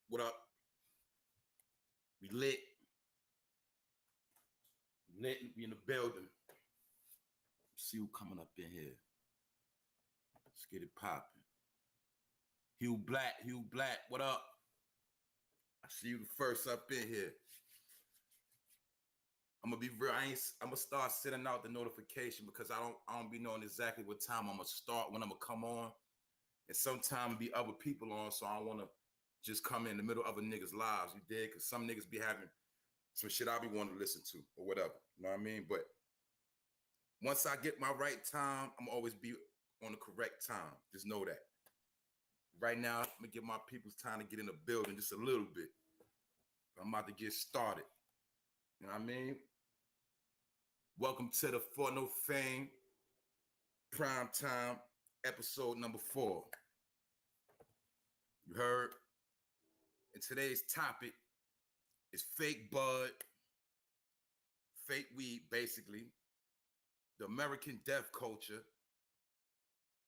What up? We lit. Lit. We in the building. See who coming up in here. Let's get it popping. Hugh Black, what up? I see you the first up in here. I'm gonna be real. I'm gonna start sending out the notification because I don't be knowing exactly what time I'm gonna start, when I'm gonna come on. And sometimes be other people on, so I don't wanna just come in the middle of a nigga's lives, you dig? Cause some niggas be having some shit I be wanting to listen to or whatever. You know what I mean? But once I get my right time, I'm always be on the correct time. Just know that. Right now, I'm gonna give my people's time to get in the building just a little bit. I'm about to get started. You know what I mean? Welcome to the 4NOFAME Prime Time episode number 4. You heard? And today's topic is fake bud, fake weed, basically, the American death culture,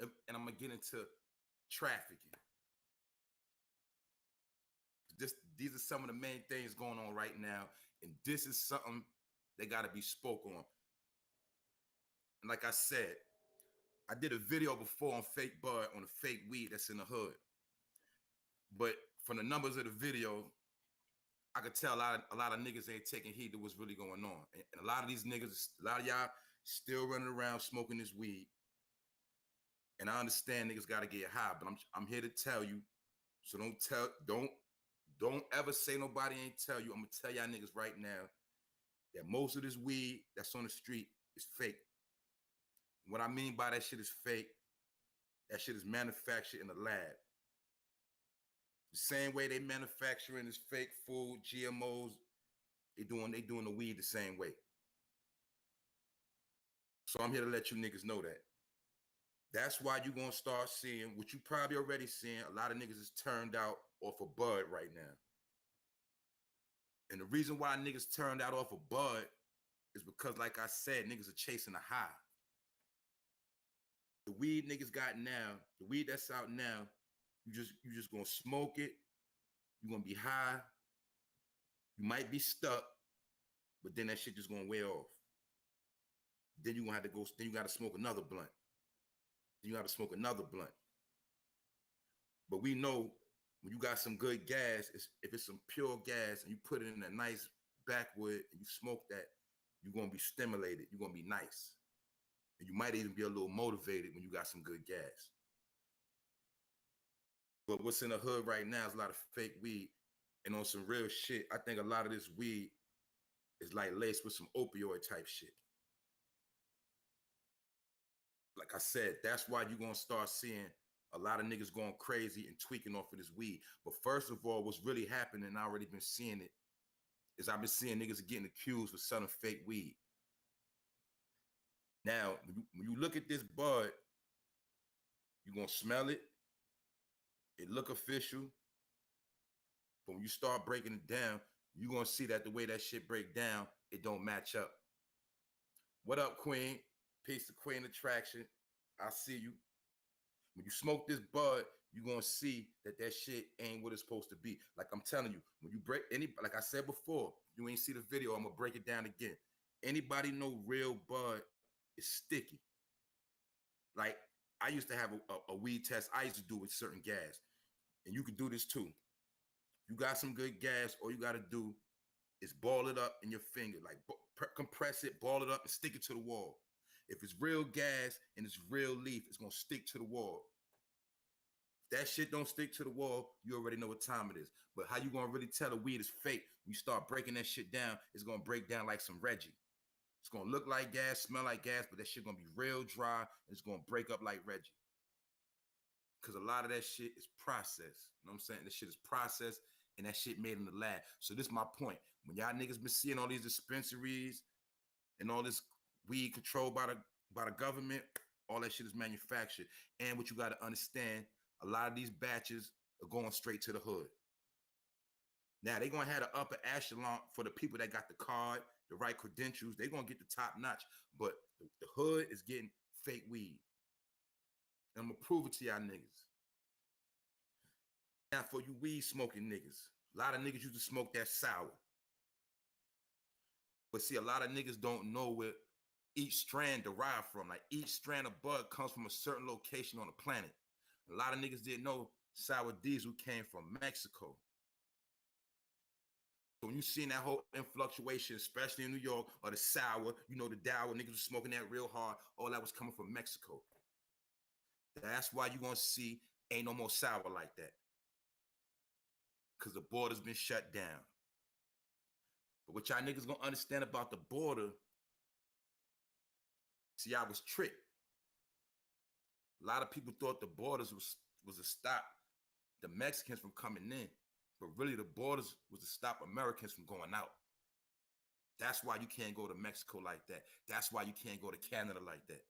and I'm gonna get into trafficking. These are some of the main things going on right now, and this is something that gotta be spoke on. And like I said, I did a video before on fake bud, on the fake weed that's in the hood. But from the numbers of the video, I could tell a lot of niggas ain't taking heed to what's really going on. And a lot of these niggas, a lot of y'all still running around smoking this weed. And I understand niggas gotta get high, but I'm here to tell you. So don't ever say nobody ain't tell you. I'm gonna tell y'all niggas right now that most of this weed that's on the street is fake. What I mean by that shit is fake, that shit is manufactured in a lab. The same way they manufacturing this fake food, GMOs, they doing the weed the same way. So I'm here to let you niggas know that. That's why you gonna start seeing what you probably already seeing. A lot of niggas is turned out off of bud right now. And the reason why niggas turned out off of bud is because, like I said, niggas are chasing a high. The weed niggas got now, the weed that's out now, you just gonna smoke it. You're gonna be high. You might be stuck, but then that shit just gonna wear off. Then you gonna have to go. Then you gotta smoke another blunt. Then you gotta smoke another blunt. But we know when you got some good gas, if it's some pure gas and you put it in a nice backwood and you smoke that, you're gonna be stimulated. You're gonna be nice. And you might even be a little motivated when you got some good gas. But what's in the hood right now is a lot of fake weed. And on some real shit, I think a lot of this weed is like laced with some opioid type shit. Like I said, that's why you're gonna start seeing a lot of niggas going crazy and tweaking off of this weed. But first of all, what's really happening, and I already been seeing it, is I've been seeing niggas getting accused for selling fake weed. Now, when you look at this bud, you're gonna smell it. It look official. But when you start breaking it down, you're gonna see that the way that shit break down, it don't match up. What up, Queen? Peace to Queen Attraction. I see you. When you smoke this bud, you're gonna see that shit ain't what it's supposed to be. Like I'm telling you, when you break like I said before, you ain't see the video, I'm gonna break it down again. Anybody know real bud is sticky. Like I used to have a weed test I used to do with certain gas. And you can do this too. You got some good gas, all you gotta do is ball it up in your finger, like compress it, ball it up, and stick it to the wall. If it's real gas and it's real leaf, it's gonna stick to the wall. If that shit don't stick to the wall, you already know what time it is. But how you gonna really tell the weed is fake? When you start breaking that shit down, it's gonna break down like some Reggie. It's gonna look like gas, smell like gas, but that shit gonna be real dry, and it's gonna break up like Reggie. Because a lot of that shit is processed. You know what I'm saying? This shit is processed, and that shit made in the lab. So this is my point. When y'all niggas been seeing all these dispensaries and all this weed controlled by the government, all that shit is manufactured. And what you got to understand, a lot of these batches are going straight to the hood. Now, they're going to have the upper echelon for the people that got the card, the right credentials. They're going to get the top notch. But the hood is getting fake weed. And I'm going to prove it to y'all niggas. Now for you weed smoking niggas, a lot of niggas used to smoke that sour. But see, a lot of niggas don't know where each strand derived from. Like each strand of bud comes from a certain location on the planet. A lot of niggas didn't know sour diesel came from Mexico. So when you seen that whole influctuation, especially in New York, or the sour, you know, the Dow, niggas was smoking that real hard, all that was coming from Mexico. That's why you gonna see ain't no more sour like that. Because the border's been shut down. But what y'all niggas gonna understand about the border, see, I was tricked. A lot of people thought the borders was to stop the Mexicans from coming in. But really the borders was to stop Americans from going out. That's why you can't go to Mexico like that. That's why you can't go to Canada like that.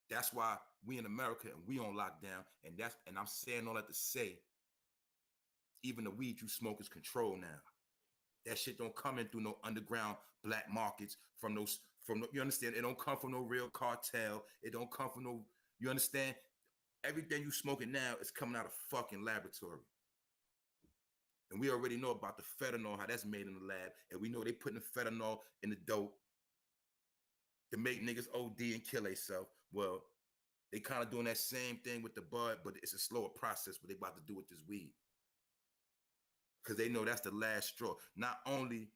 That's why we in America and we on lockdown. And I'm saying all that to say, even the weed you smoke is controlled now. That shit don't come in through no underground black markets you understand? It don't come from no real cartel. It don't come from no, you understand? Everything you smoking now is coming out of fucking laboratory. And we already know about the fentanyl, how that's made in the lab. And we know they putting the fentanyl in the dope to make niggas OD and kill themselves. Well, they kind of doing that same thing with the bud, but it's a slower process what they about to do with this weed. Because they know that's the last straw. Not only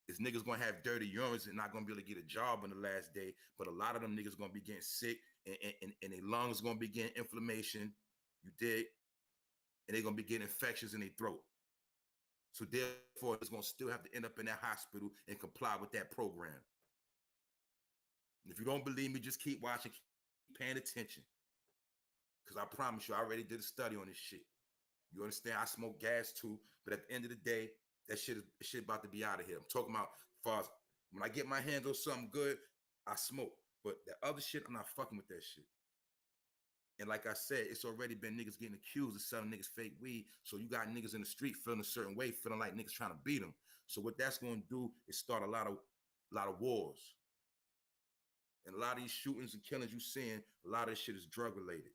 is niggas gonna have dirty urines and not gonna be able to get a job on the last day, but a lot of them niggas gonna be getting sick and their lungs gonna be getting inflammation, you dig? And they're gonna be getting infections in their throat. So therefore, it's gonna still have to end up in that hospital and comply with that program. And if you don't believe me, just keep watching, keep paying attention. Because I promise you, I already did a study on this shit. You understand? I smoke gas too, but at the end of the day, that shit about to be out of here. I'm talking about as far as when I get my hands on something good, I smoke. But that other shit, I'm not fucking with that shit. And like I said, it's already been niggas getting accused of selling niggas fake weed. So you got niggas in the street feeling a certain way, feeling like niggas trying to beat them. So what that's going to do is start a lot of wars. And a lot of these shootings and killings you seeing, a lot of this shit is drug related.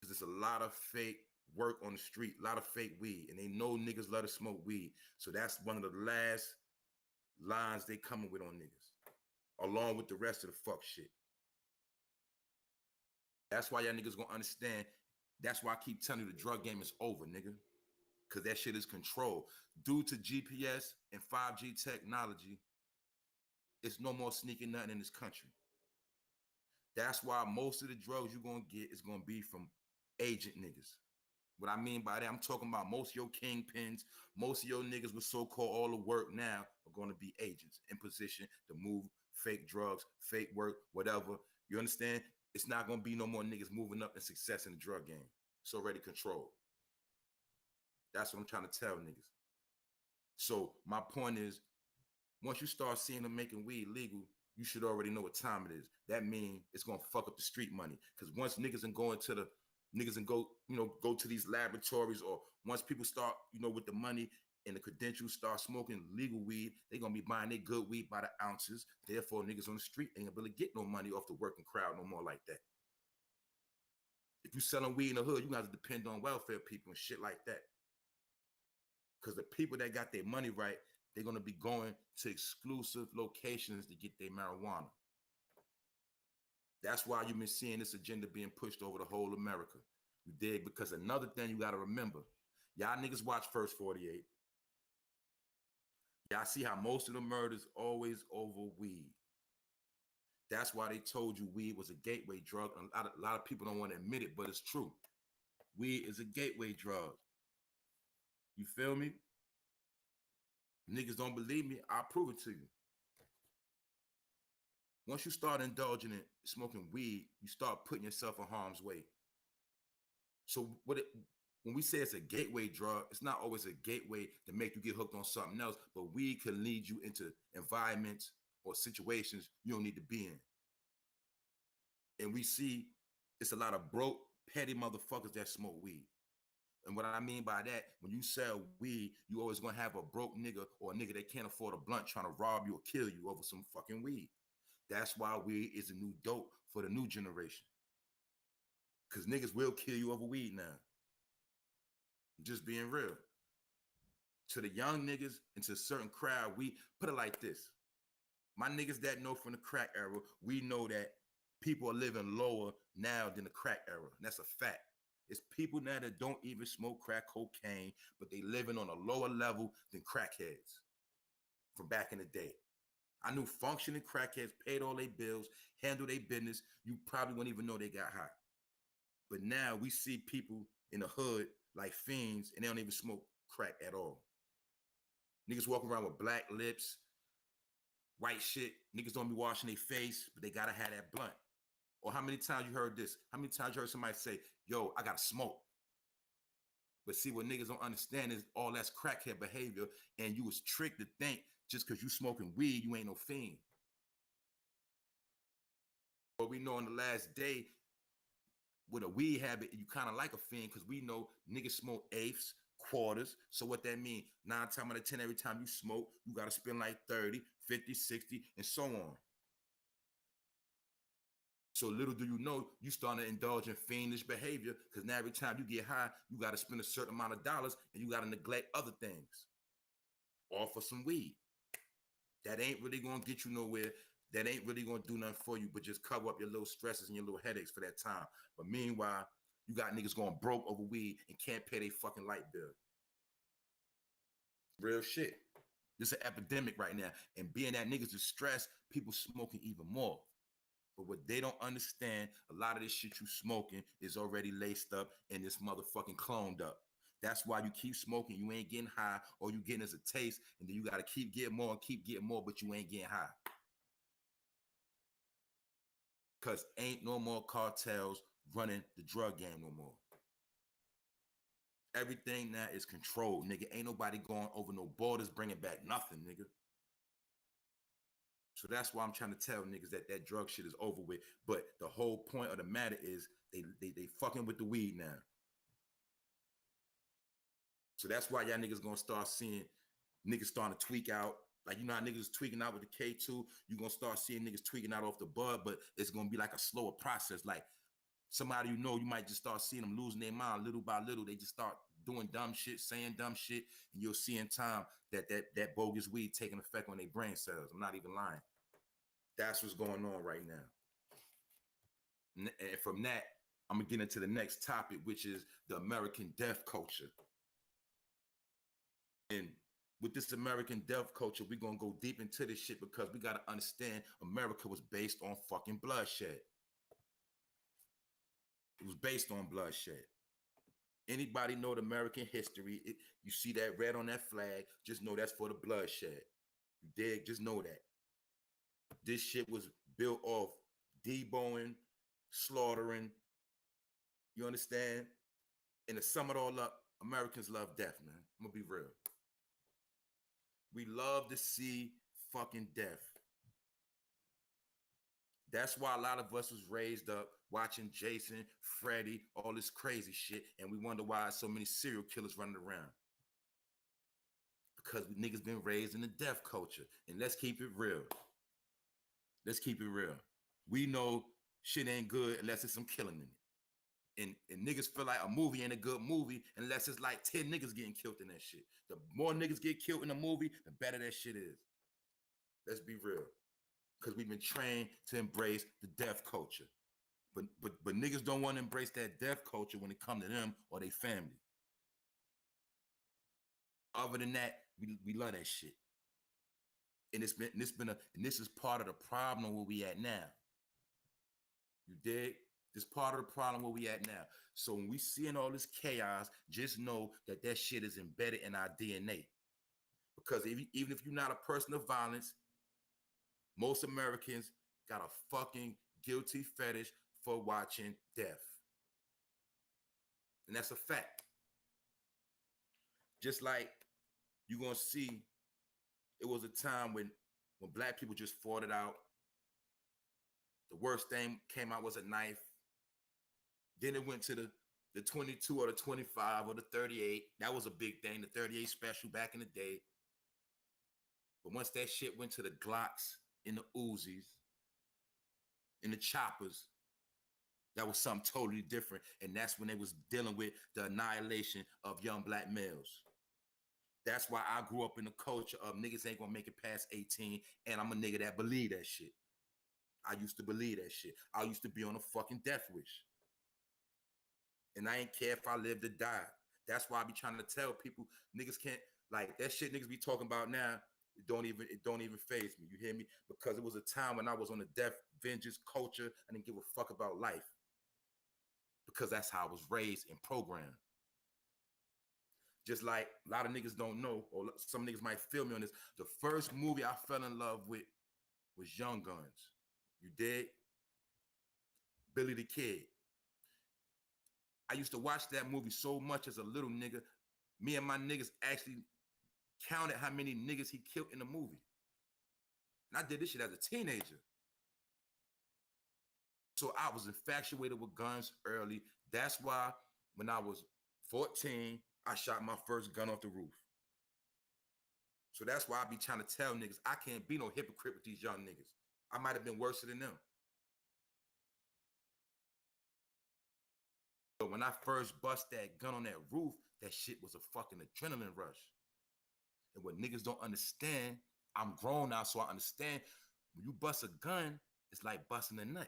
Because there's a lot of fake work on the street, a lot of fake weed, and they know niggas love to smoke weed. So that's one of the last lines they coming with on niggas, along with the rest of the fuck shit. That's why y'all niggas gonna understand. That's why I keep telling you the drug game is over, nigga. Because that shit is controlled. Due to GPS and 5G technology, it's no more sneaking nothing in this country. That's why most of the drugs you're gonna get is gonna be from agent niggas. What I mean by that, I'm talking about most of your kingpins, most of your niggas with so-called all the work now are going to be agents in position to move fake drugs, fake work, whatever. You understand? It's not going to be no more niggas moving up in success in the drug game. It's already controlled. That's what I'm trying to tell niggas. So my point is, once you start seeing them making weed legal, you should already know what time it is. That means it's going to fuck up the street money. Because once niggas and go into the niggas and go to these laboratories, or once people start, with the money and the credentials start smoking legal weed, they're going to be buying their good weed by the ounces. Therefore, niggas on the street ain't going to get no money off the working crowd no more like that. If you selling weed in the hood, you got to depend on welfare people and shit like that. Because the people that got their money right, they're going to be going to exclusive locations to get their marijuana. That's why you've been seeing this agenda being pushed over the whole America. You dig? Because another thing you got to remember, y'all niggas watch First 48. Y'all see how most of the murders always over weed. That's why they told you weed was a gateway drug. A lot of people don't want to admit it, but it's true. Weed is a gateway drug. You feel me? Niggas don't believe me, I'll prove it to you. Once you start indulging in smoking weed, you start putting yourself in harm's way. So when we say it's a gateway drug, it's not always a gateway to make you get hooked on something else, but weed can lead you into environments or situations you don't need to be in. And we see it's a lot of broke, petty motherfuckers that smoke weed. And what I mean by that, when you sell weed, you always gonna have a broke nigga or a nigga that can't afford a blunt trying to rob you or kill you over some fucking weed. That's why weed is a new dope for the new generation. Because niggas will kill you over weed now. I'm just being real. To the young niggas and to a certain crowd, we put it like this. My niggas that know from the crack era, we know that people are living lower now than the crack era. And that's a fact. It's people now that don't even smoke crack cocaine, but they living on a lower level than crackheads from back in the day. I knew functioning crackheads paid all their bills, handled their business. You probably wouldn't even know they got high. But now we see people in the hood like fiends and they don't even smoke crack at all. Niggas walk around with black lips, white shit. Niggas don't be washing their face, but they gotta have that blunt. Or how many times you heard this? How many times you heard somebody say, yo, I gotta smoke? But see, what niggas don't understand is all that's crackhead behavior, and you was tricked to think just because you smoking weed, you ain't no fiend. But we know in the last day, with a weed habit, you kind of like a fiend because we know niggas smoke eighths, quarters. So what that mean? 9 times out of 10, every time you smoke, you got to spend like 30, 50, 60, and so on. So little do you know, you starting to indulge in fiendish behavior because now every time you get high, you got to spend a certain amount of dollars and you got to neglect other things. All for some weed. That ain't really going to get you nowhere. That ain't really going to do nothing for you, but just cover up your little stresses and your little headaches for that time. But meanwhile, you got niggas going broke over weed and can't pay their fucking light bill. Real shit. This is an epidemic right now. And being that niggas is stressed, people smoking even more. But what they don't understand, a lot of this shit you smoking is already laced up and this motherfucking cloned up. That's why you keep smoking. You ain't getting high. All you getting is a taste. And then you got to keep getting more and keep getting more, but you ain't getting high. Because ain't no more cartels running the drug game no more. Everything now is controlled, nigga. Ain't nobody going over no borders bringing back nothing, nigga. So that's why I'm trying to tell niggas that that drug shit is over with. But the whole point of the matter is they fucking with the weed now. So that's why y'all niggas gonna start seeing niggas starting to tweak out. Like, you know how niggas tweaking out with the K2? You gonna start seeing niggas tweaking out off the bud, but it's gonna be like a slower process. Like, somebody you know, you might just start seeing them losing their mind little by little. They just start doing dumb shit, saying dumb shit, and you'll see in time that bogus weed taking effect on their brain cells. I'm not even lying. That's what's going on right now. And from that, I'm gonna get into the next topic, which is the American death culture. And with this American death culture, we're gonna go deep into this shit because we gotta understand America was based on fucking bloodshed. It was based on bloodshed. Anybody know the American history? You see that red on that flag, just know that's for the bloodshed. You dig? Just know that. This shit was built off deboning, slaughtering. You understand? And to sum it all up, Americans love death, man. I'm gonna be real. We love to see fucking death. That's why a lot of us was raised up watching Jason, Freddy, all this crazy shit, and we wonder why so many serial killers running around. Because we niggas been raised in the death culture. And let's keep it real. Let's keep it real. We know shit ain't good unless it's some killing in it. And niggas feel like a movie ain't a good movie unless it's like 10 niggas getting killed in that shit. The more niggas get killed in a movie, the better that shit is. Let's be real. Because we've been trained to embrace the death culture. But niggas don't want to embrace that death culture when it comes to them or their family. Other than that, we love that shit. And this is part of the problem where we at now. You dig? This part of the problem where we at now. So when we seeing all this chaos, just know that that shit is embedded in our DNA. Because even if you're not a person of violence, most Americans got a fucking guilty fetish for watching death. And that's a fact. Just like you're going to see, it was a time when black people just fought it out. The worst thing came out was a knife. Then it went to the 22 or the 25 or the 38. That was a big thing, the 38 special back in the day. But once that shit went to the Glocks and the Uzis and the choppers, That was something totally different. And that's when they was dealing with the annihilation of young black males. That's why I grew up in the culture of niggas ain't gonna make it past 18, and I'm a nigga that believe that shit. I used to believe that shit. I used to be on a fucking death wish. And I ain't care if I lived or died. That's why I be trying to tell people, niggas can't, like, that shit niggas be talking about now, it don't even faze me. You hear me? Because it was a time when I was on a death vengeance culture. I didn't give a fuck about life. Because that's how I was raised and programmed. Just like a lot of niggas don't know, or some niggas might feel me on this, the first movie I fell in love with was Young Guns. You dig? Billy the Kid. I used to watch that movie so much as a little nigga. Me and my niggas actually counted how many niggas he killed in the movie. And I did this shit as a teenager. So I was infatuated with guns early. That's why when I was 14, I shot my first gun off the roof. So that's why I be trying to tell niggas, I can't be no hypocrite with these young niggas. I might have been worse than them. But when I first bust that gun on that roof, that shit was a fucking adrenaline rush. And what niggas don't understand, I'm grown now, so I understand, when you bust a gun, it's like busting a nut.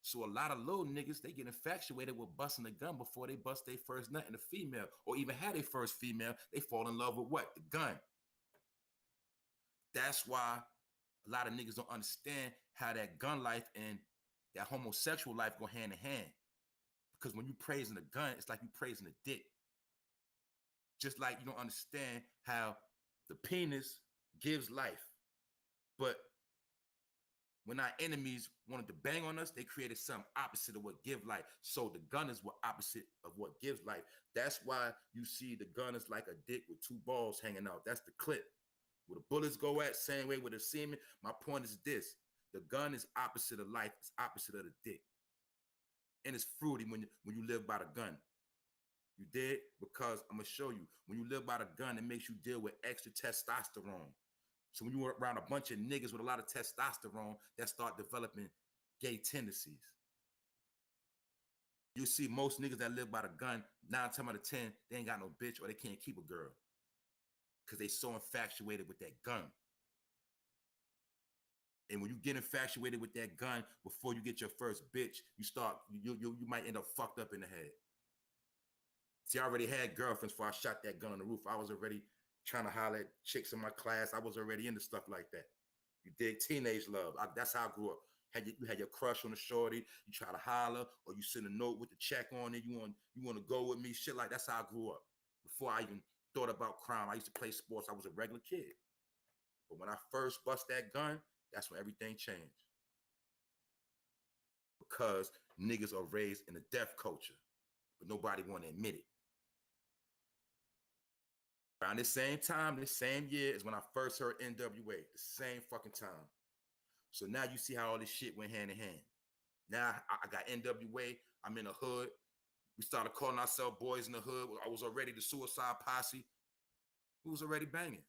So a lot of little niggas, they get infatuated with busting a gun before they bust their first nut in a female, or even had their first female, they fall in love with what? The gun. That's why a lot of niggas don't understand how that gun life and that homosexual life go hand in hand. Because when you praising a gun, it's like you praising a dick. Just like you don't understand how the penis gives life. But when our enemies wanted to bang on us, they created something opposite of what gives life. So the gun is what opposite of what gives life. That's why you see the gun is like a dick with two balls hanging out. That's the clip. Where the bullets go at, same way with the semen. My point is this. The gun is opposite of life. It's opposite of the dick. And it's fruity when you live by the gun. You did? Because I'm going to show you. When you live by the gun, it makes you deal with extra testosterone. So when you're around a bunch of niggas with a lot of testosterone, that start developing gay tendencies. You see most niggas that live by the gun, 9 times out of 10, they ain't got no bitch or they can't keep a girl. Because they so infatuated with that gun. And when you get infatuated with that gun before you get your first bitch, you might end up fucked up in the head. See, I already had girlfriends before I shot that gun on the roof. I was already trying to holler at chicks in my class. I was already into stuff like that. You dig? Teenage love. That's how I grew up. You had your crush on the shorty. You try to holler, or you send a note with the check on it. You want to go with me? Shit like that's how I grew up. Before I even thought about crime, I used to play sports. I was a regular kid. But when I first bust that gun, that's when everything changed. Because niggas are raised in a death culture, but nobody want to admit it. Around this same time, this same year is when I first heard NWA, the same fucking time. So now you see how all this shit went hand in hand. Now I got NWA, I'm in the hood. We started calling ourselves Boys in the Hood. I was already the Suicide Posse. We was already banging.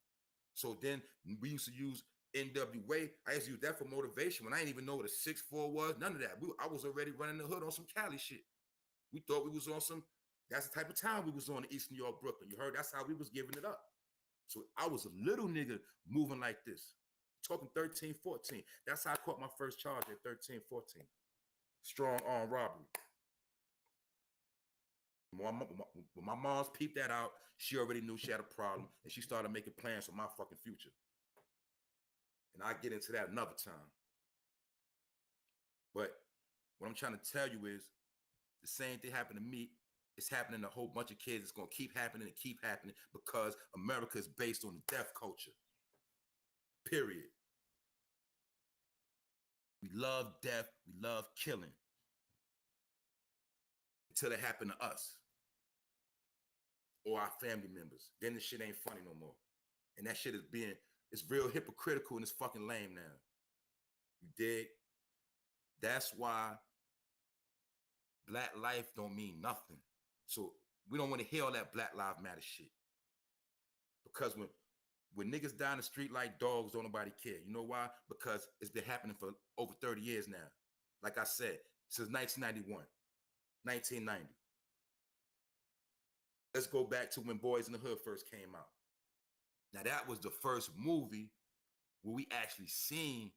So then we used to use NWA. I used to use that for motivation when I didn't even know what a 6'4" was, none of that. I was already running the hood on some Cali shit. We thought we was on some, that's the type of time we was on in East New York, Brooklyn. You heard? That's how we was giving it up. So I was a little nigga moving like this. Talking 13, 14. That's how I caught my first charge at 13, 14. Strong arm robbery. When my mom's peeped that out, she already knew she had a problem, and she started making plans for my fucking future. And I'll get into that another time. But what I'm trying to tell you is the same thing happened to me. It's happening to a whole bunch of kids. It's going to keep happening and keep happening because America is based on the death culture. Period. We love death. We love killing. Until it happened to us or our family members. Then the shit ain't funny no more. And that shit it's real hypocritical and it's fucking lame now. You dig? That's why Black life don't mean nothing. So we don't want to hear all that Black Lives Matter shit. Because when niggas die in the street like dogs, don't nobody care. You know why? Because it's been happening for over 30 years now. Like I said, since 1991, 1990. Let's go back to when Boys in the Hood first came out. Now that was the first movie where we actually seen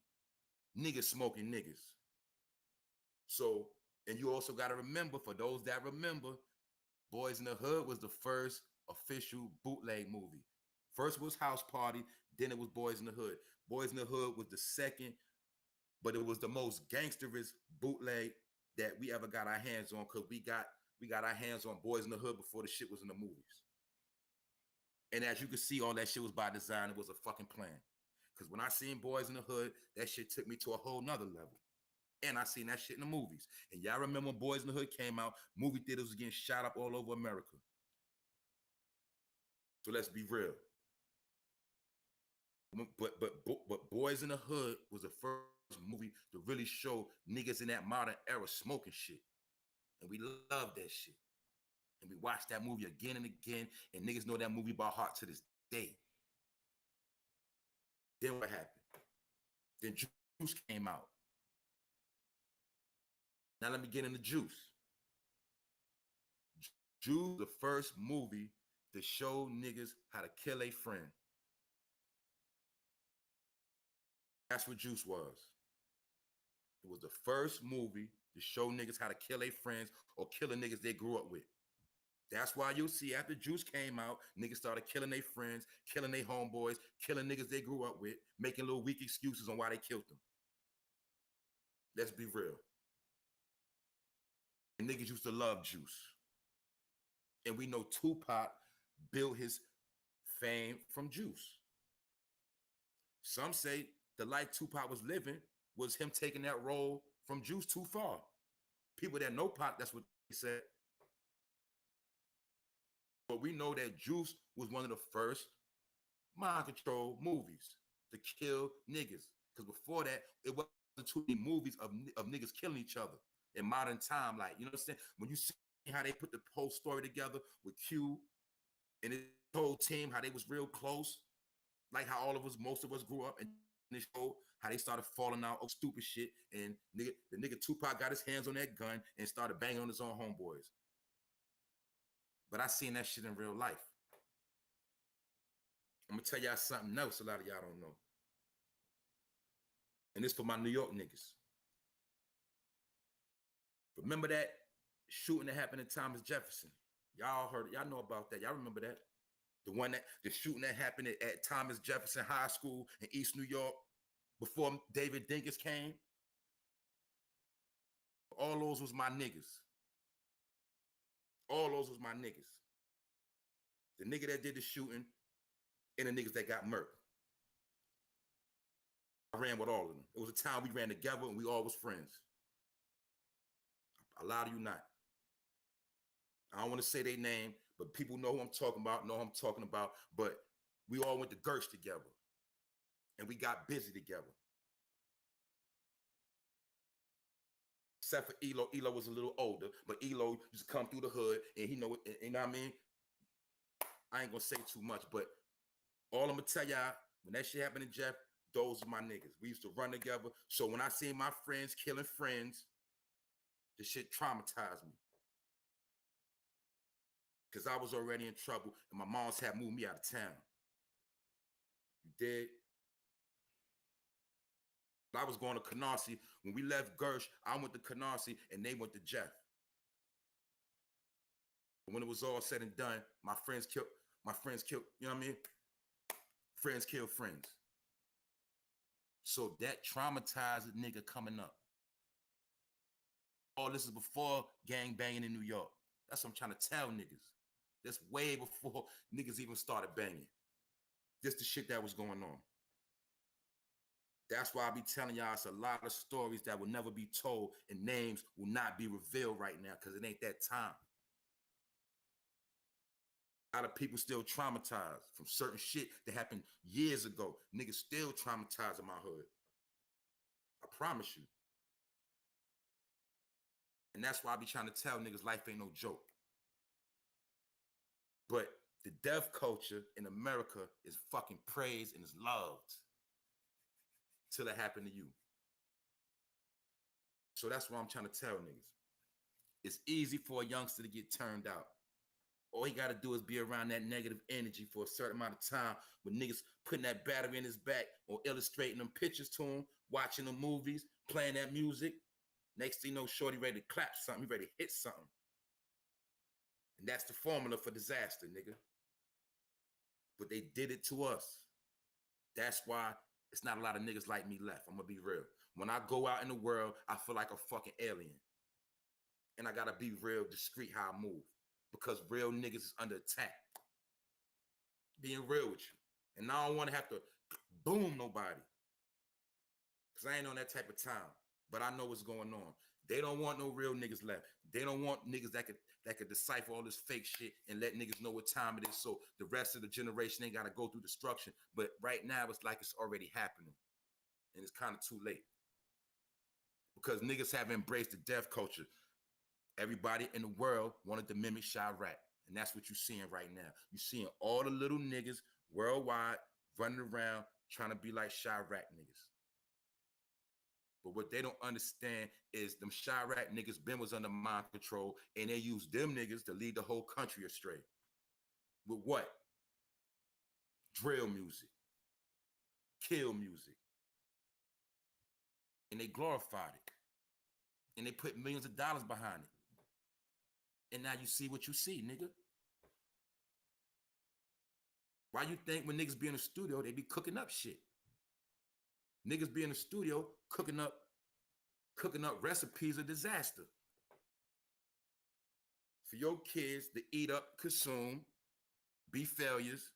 niggas smoking niggas. So, and you also got to remember, for those that remember, Boys in the Hood was the first official bootleg movie. First was House Party, then it was Boys in the Hood. Boys in the Hood was the second, but it was the most gangsterous bootleg that we ever got our hands on, because we got our hands on Boys in the Hood before the shit was in the movies. And as you can see, all that shit was by design. It was a fucking plan. Because when I seen Boys in the Hood, that shit took me to a whole nother level. And I seen that shit in the movies. And y'all remember when Boys in the Hood came out, movie theaters was getting shot up all over America. So let's be real. But Boys in the Hood was the first movie to really show niggas in that modern era smoking shit. And we loved that shit. And we watched that movie again and again, and niggas know that movie by heart to this day. Then what happened? Then Juice came out. Now let me get into Juice. Juice, the first movie to show niggas how to kill a friend. That's what Juice was. It was the first movie to show niggas how to kill their friends or kill the niggas they grew up with. That's why you'll see after Juice came out, niggas started killing their friends, killing their homeboys, killing niggas they grew up with, making little weak excuses on why they killed them. Let's be real. And niggas used to love Juice. And we know Tupac built his fame from Juice. Some say the life Tupac was living was him taking that role from Juice too far. People that know Pac, that's what they said. But we know that Juice was one of the first mind control movies to kill niggas. Because before that, it wasn't too many movies of niggas killing each other in modern time. Like, you know what I'm saying? When you see how they put the whole story together with Q and his whole team, how they was real close, like how most of us grew up, and they showed how they started falling out of stupid shit, and the nigga Tupac got his hands on that gun and started banging on his own homeboys. But I seen that shit in real life. I'm gonna tell y'all something else a lot of y'all don't know. And this for my New York niggas. Remember that shooting that happened in Thomas Jefferson? Y'all heard it. Y'all know about that. Y'all remember that? The shooting that happened at Thomas Jefferson High School in East New York before David Dinkins came? All those was my niggas. All those was my niggas. The nigga that did the shooting and the niggas that got murdered. I ran with all of them. It was a time we ran together and we all was friends. I lie to you not. I don't want to say their name, but people know who I'm talking about, but we all went to Gersh together. And we got busy together. Except for Elo. Elo was a little older, but Elo used to come through the hood, and he know it, you know what I mean? I ain't gonna say too much, but all I'm gonna tell y'all, when that shit happened to Jeff, those are my niggas. We used to run together. So when I see my friends killing friends, the shit traumatized me. Because I was already in trouble, and my moms had moved me out of town. You did? I was going to Canarsie. When we left Gersh, I went to Canarsie, and they went to Jeff. When it was all said and done, my friends killed, you know what I mean? Friends kill friends. So that traumatized a nigga coming up. Oh, this is before gang banging in New York. That's what I'm trying to tell niggas. That's way before niggas even started banging. This the shit that was going on. That's why I be telling y'all it's a lot of stories that will never be told and names will not be revealed right now because it ain't that time. A lot of people still traumatized from certain shit that happened years ago. Niggas still traumatized in my hood. I promise you. And that's why I be trying to tell niggas life ain't no joke. But the death culture in America is fucking praised and is loved till it happened to you. So that's what I'm trying to tell niggas. It's easy for a youngster to get turned out. All he got to do is be around that negative energy for a certain amount of time with niggas putting that battery in his back or illustrating them pictures to him, watching the movies, playing that music. Next thing you know, shorty ready to clap something, he ready to hit something. And that's the formula for disaster, nigga. But they did it to us. That's why it's not a lot of niggas like me left. I'm gonna be real. When I go out in the world, I feel like a fucking alien. And I gotta be real discreet how I move. Because real niggas is under attack. Being real with you. And I don't wanna have to boom nobody. Because I ain't on that type of time. But I know what's going on. They don't want no real niggas left. They don't want niggas that could decipher all this fake shit and let niggas know what time it is so the rest of the generation ain't gotta go through destruction. But right now it's like it's already happening. And it's kind of too late. Because niggas have embraced the death culture. Everybody in the world wanted to mimic Chirac. And that's what you're seeing right now. You're seeing all the little niggas worldwide running around trying to be like Chirac niggas. But what they don't understand is them Chirac niggas been was under mind control and they used them niggas to lead the whole country astray. With what? Drill music. Kill music. And they glorified it. And they put millions of dollars behind it. And now you see what you see, nigga. Why you think when niggas be in the studio, they be cooking up shit? Niggas be in the studio cooking up recipes of disaster. For your kids to eat up, consume, be failures,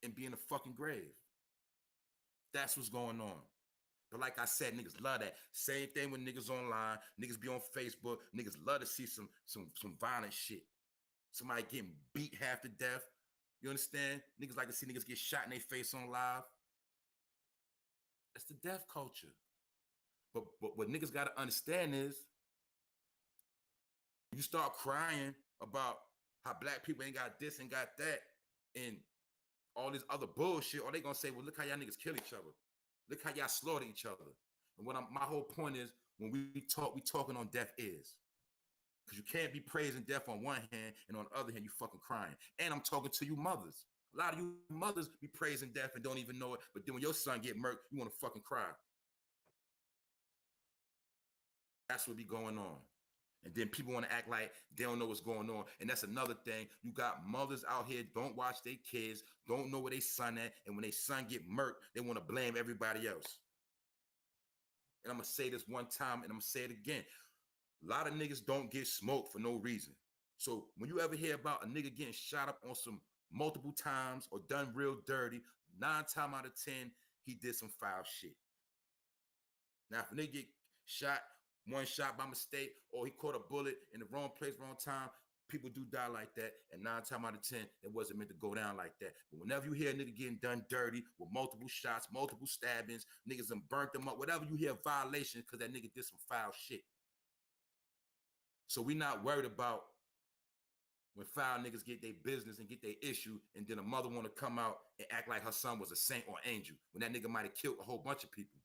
and be in the fucking grave. That's what's going on. But like I said, niggas love that. Same thing with niggas online. Niggas be on Facebook. Niggas love to see some violent shit. Somebody getting beat half to death. You understand? Niggas like to see niggas get shot in their face on live. That's the death culture. But what niggas gotta understand is you start crying about how black people ain't got this and got that and all this other bullshit, or they gonna say, well, look how y'all niggas kill each other. Look how y'all slaughter each other. And my whole point is, when we talking on deaf ears. Because you can't be praising death on one hand, and on the other hand, you fucking crying. And I'm talking to you mothers. A lot of you mothers be praising death and don't even know it, but then when your son get murked, you want to fucking cry. That's what be going on. And then people want to act like they don't know what's going on. And that's another thing. You got mothers out here, don't watch their kids, don't know where they son at, and when they son get murked, they want to blame everybody else. And I'm going to say this one time, and I'm going to say it again. A lot of niggas don't get smoked for no reason. So when you ever hear about a nigga getting shot up on some multiple times or done real dirty, 9 times out of 10, he did some foul shit. Now, if a nigga get shot, one shot by mistake, or he caught a bullet in the wrong place, wrong time, people do die like that. And 9 times out of 10, it wasn't meant to go down like that. But whenever you hear a nigga getting done dirty with multiple shots, multiple stabbings, niggas done burnt them up, whatever you hear violation, because that nigga did some foul shit. So we not worried about when foul niggas get their business and get their issue, and then a mother want to come out and act like her son was a saint or angel, when that nigga might have killed a whole bunch of people.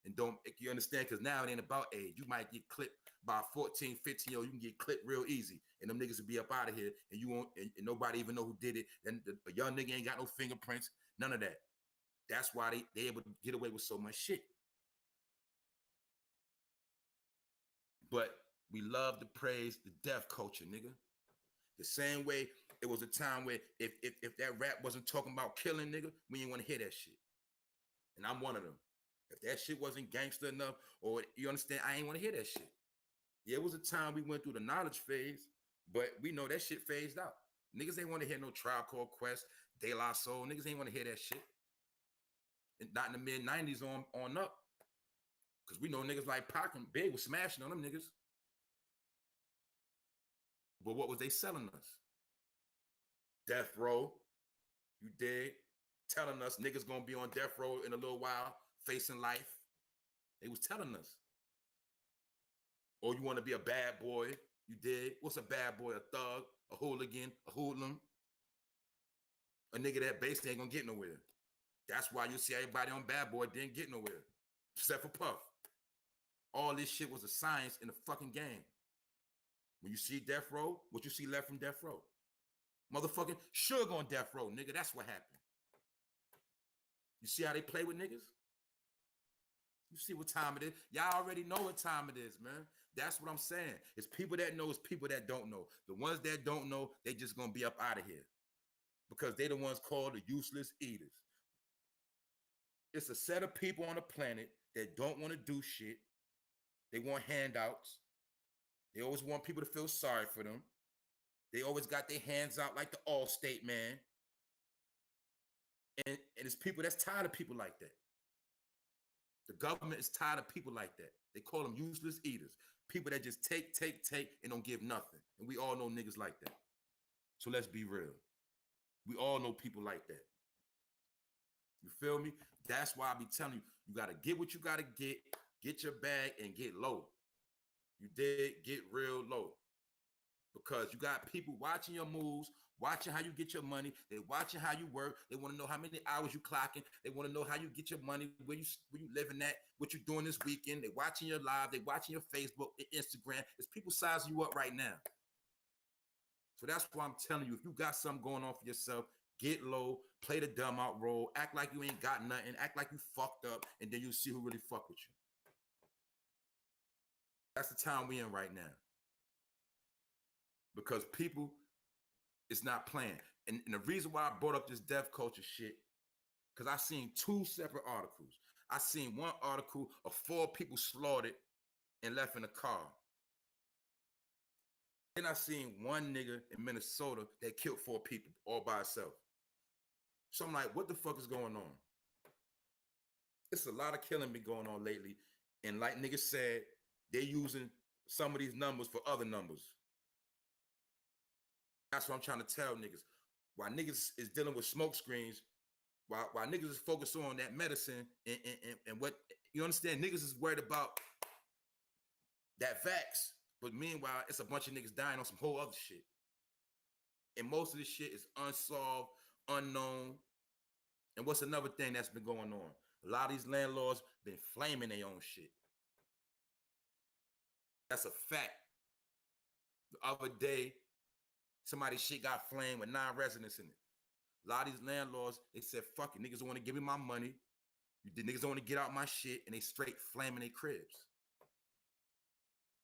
And don't, you understand? Because now it ain't about age. You might get clipped by a 14, 15-year-old. You can get clipped real easy. And them niggas will be up out of here. And you won't, and nobody even know who did it. And the young nigga ain't got no fingerprints. None of that. That's why they able to get away with so much shit. But we love to praise the death culture, nigga. The same way it was a time where if that rap wasn't talking about killing, nigga, we didn't want to hear that shit. And I'm one of them. If that shit wasn't gangster enough, or you understand, I ain't want to hear that shit. Yeah, it was a time we went through the knowledge phase, but we know that shit phased out. Niggas ain't want to hear no Tribe Called Quest, De La Soul. Niggas ain't want to hear that shit. And not in the mid-90s on up. Because we know niggas like Pac and Big was smashing on them niggas. But what was they selling us? Death row. You dig? Telling us niggas gonna be on death row in a little while, facing life. They was telling us. Or you want to be a bad boy. You dig? What's a bad boy? A thug, a hooligan, a hoodlum. A nigga that basically ain't gonna get nowhere. That's why you see everybody on Bad Boy didn't get nowhere. Except for Puff. all this shit was a science in the fucking game. When you see death row, what you see left from death row? Motherfucking Suge on death row, nigga. That's what happened. You see how they play with niggas? You see what time it is? Y'all already know what time it is, man. That's what I'm saying. It's people that know, it's people that don't know. The ones that don't know, they just gonna be up out of here. Because they the ones called the useless eaters. It's a set of people on the planet that don't want to do shit. They want handouts. They always want people to feel sorry for them. They always got their hands out like the Allstate man. And it's people that's tired of people like that. The government is tired of people like that. They call them useless eaters. People that just take, and don't give nothing. And we all know niggas like that. So let's be real. We all know people like that. You feel me? That's why I be telling you, you got to get what you got to get your bag and get low. You did get real low. Because you got people watching your moves, watching how you get your money. They watching how you work. They want to know how many hours you clocking. They want to know how you get your money, where you living at, what you doing this weekend. They watching your live. They watching your Facebook, Instagram. There's people sizing you up right now. So that's why I'm telling you, if you got something going on for yourself, get low, play the dumb out role, act like you ain't got nothing, act like you fucked up, and then you'll see who really fuck with you. That's the time we in right now. Because people, it's not playing. And the reason why I brought up this death culture shit, because I seen two separate articles. I seen one article of 4 people slaughtered and left in a car. Then I seen one nigga in Minnesota that killed 4 people all by himself. So I'm like, what the fuck is going on? It's a lot of killing been going on lately. And like niggas said, they're using some of these numbers for other numbers. That's what I'm trying to tell niggas. While niggas is dealing with smoke screens, while niggas is focused on that medicine and what, you understand, niggas is worried about that vax. But meanwhile, it's a bunch of niggas dying on some whole other shit. And most of this shit is unsolved, unknown. And what's another thing that's been going on? A lot of these landlords been flaming their own shit. That's a fact. The other day, somebody's shit got flamed with 9 residents in it. A lot of these landlords, they said, fuck it, niggas don't want to give me my money. The niggas don't want to get out my shit, and they straight flaming their cribs.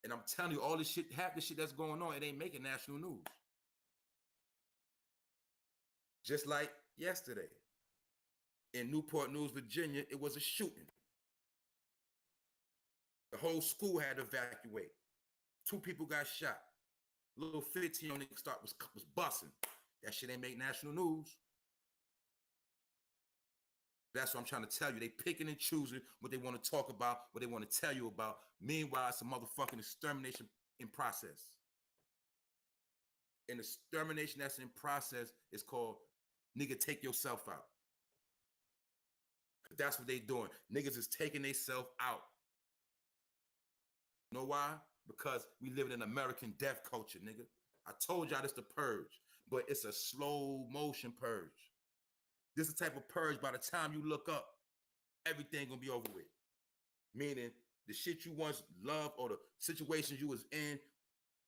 And I'm telling you, all this shit, half the shit that's going on, it ain't making national news. Just like yesterday, in Newport News, Virginia, it was a shooting. The whole school had to evacuate. 2 people got shot. Little 15-year-old nigga was busting. That shit ain't make national news. That's what I'm trying to tell you. They picking and choosing what they want to talk about, what they want to tell you about. Meanwhile, it's a motherfucking extermination in process. And the extermination that's in process is called nigga take yourself out. That's what they doing. Niggas is taking themselves out. You know why? Because we live in an American death culture, nigga. I told y'all this the purge, but it's a slow motion purge. This is the type of purge, by the time you look up, everything gonna be over with. Meaning, the shit you once loved or the situations you was in,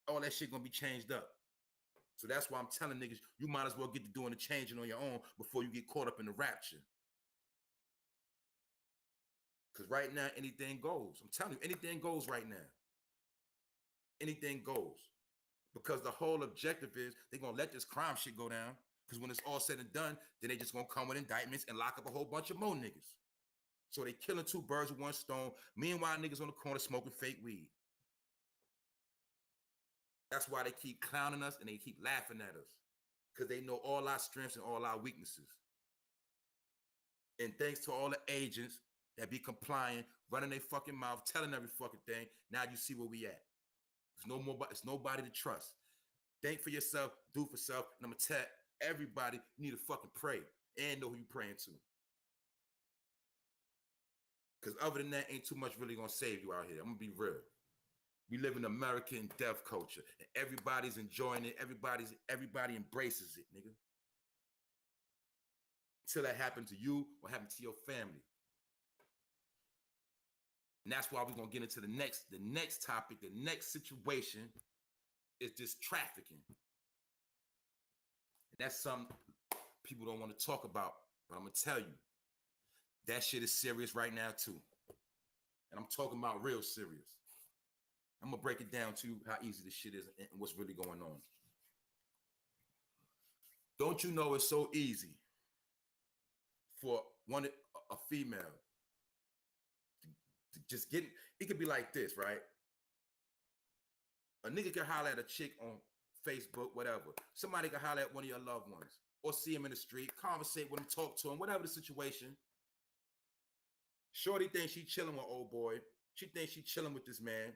all that shit gonna be changed up. So that's why I'm telling niggas, you might as well get to doing the changing on your own before you get caught up in the rapture. Because right now, anything goes. I'm telling you, anything goes right now. Anything goes. Because the whole objective is they're going to let this crime shit go down. Because when it's all said and done, then they just going to come with indictments and lock up a whole bunch of more niggas. So they killing 2 birds with 1 stone. Meanwhile, niggas on the corner smoking fake weed. That's why they keep clowning us and they keep laughing at us. Because they know all our strengths and all our weaknesses. And thanks to all the agents that be complying, running their fucking mouth, telling every fucking thing, now you see where we at. It's nobody to trust. Think for yourself, do for self, and I'm gonna tell everybody you need to fucking pray and know who you praying to. Because other than that, ain't too much really gonna save you out here. I'm gonna be real. We live in American death culture, and everybody's enjoying it. Everybody embraces it, nigga. Until that happens to you or happens to your family. And that's why we're gonna get into the next topic, the next situation is this trafficking. And that's something people don't want to talk about, but I'm gonna tell you, that shit is serious right now too. And I'm talking about real serious. I'm gonna break it down to you how easy this shit is and what's really going on. Don't you know it's so easy for a female to just get, it could be like this, right? A nigga can holler at a chick on Facebook, whatever. Somebody can holler at one of your loved ones or see him in the street, conversate with him, talk to him, whatever the situation. Shorty thinks she chilling with old boy. She thinks she chilling with this man.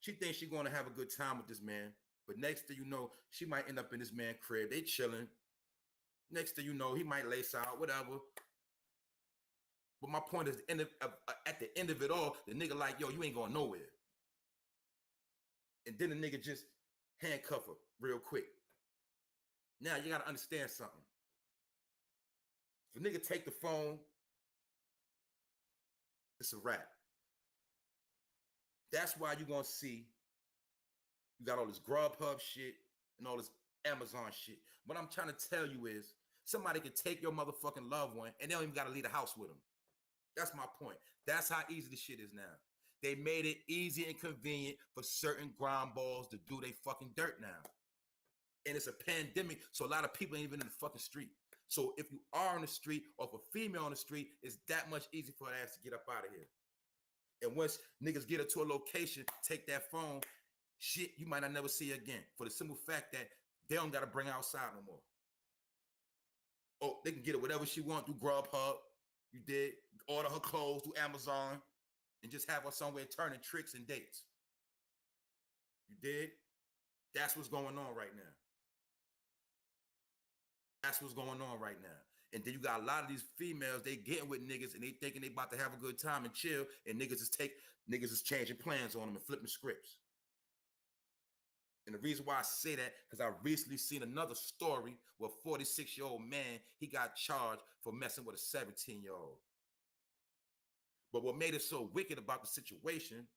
She thinks she going to have a good time with this man. But next thing you know, she might end up in this man's crib. They chilling. Next thing you know, he might lace out, whatever. But my point is, at the end of it all, the nigga like, yo, you ain't going nowhere. And then the nigga just handcuff her real quick. Now, you got to understand something. If a nigga take the phone, it's a wrap. That's why you're going to see you got all this Grubhub shit and all this Amazon shit. What I'm trying to tell you is somebody could take your motherfucking loved one and they don't even got to leave the house with them. That's my point. That's how easy the shit is now. They made it easy and convenient for certain ground balls to do their fucking dirt now. And it's a pandemic, so a lot of people ain't even in the fucking street. So if you are on the street or if a female on the street, it's that much easier for her ass to get up out of here. And once niggas get her to a location, take that phone, shit, you might not never see her again. For the simple fact that they don't got to bring her outside no more. Oh, they can get her whatever she want through Grubhub. You did. Order her clothes through Amazon and just have her somewhere turning tricks and dates. You did? That's what's going on right now. That's what's going on right now. And then you got a lot of these females, they getting with niggas and they thinking they about to have a good time and chill, and niggas is changing plans on them and flipping scripts. And the reason why I say that, because I recently seen another story where a 46-year-old man, he got charged for messing with a 17-year-old. But what made it so wicked about the situation,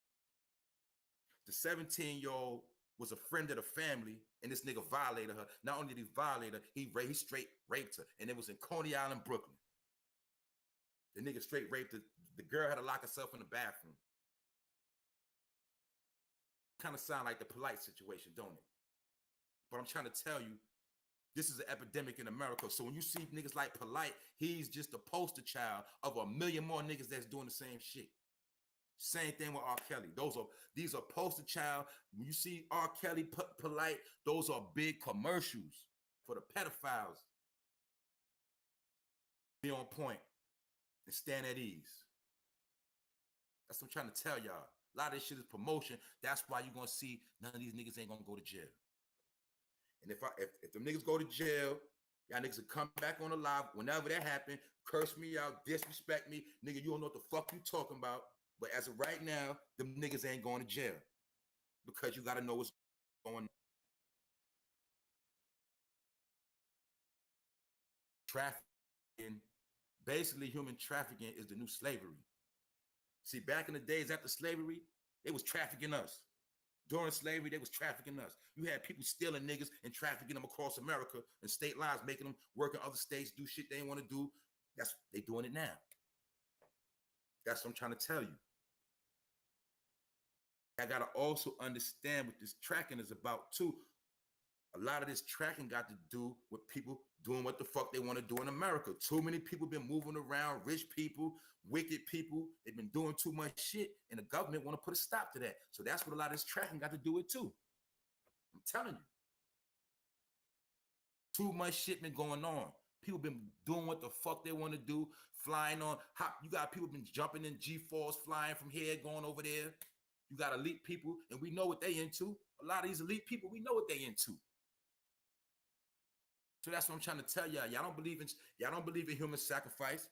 the 17-year-old was a friend of the family, and this nigga violated her. Not only did he violate her, he straight raped her. And it was in Coney Island, Brooklyn. The nigga straight raped her. The girl had to lock herself in the bathroom. Kind of sound like the Polite situation, don't it? But I'm trying to tell you, this is an epidemic in America. So when you see niggas like Polite, he's just a poster child of a million more niggas that's doing the same shit. Same thing with R. Kelly. These are poster child. When you see R. Kelly, Polite, those are big commercials for the pedophiles. Be on point and stand at ease. That's what I'm trying to tell y'all. A lot of this shit is promotion. That's why you're gonna see none of these niggas ain't gonna go to jail. And if them niggas go to jail, y'all niggas will come back on the live whenever that happen, curse me out, disrespect me, nigga. You don't know what the fuck you talking about. But as of right now, them niggas ain't going to jail because you got to know what's going on. Trafficking, basically human trafficking is the new slavery. See, back in the days after slavery, they was trafficking us. During slavery, they was trafficking us. You had people stealing niggas and trafficking them across America and state lines, making them work in other states, do shit they didn't want to do. They doing it now. That's what I'm trying to tell you. I got to also understand what this tracking is about too. A lot of this tracking got to do with people doing what the fuck they want to do in America. Too many people been moving around, rich people, wicked people. They've been doing too much shit, and the government want to put a stop to that. So that's what a lot of this tracking got to do with too. I'm telling you. Too much shit been going on. People been doing what the fuck they want to do, flying on. You got people been jumping in G4s, flying from here, going over there. You got elite people, and we know what they into. A lot of these elite people, we know what they into. So that's what I'm trying to tell y'all. Y'all don't believe in human sacrifice.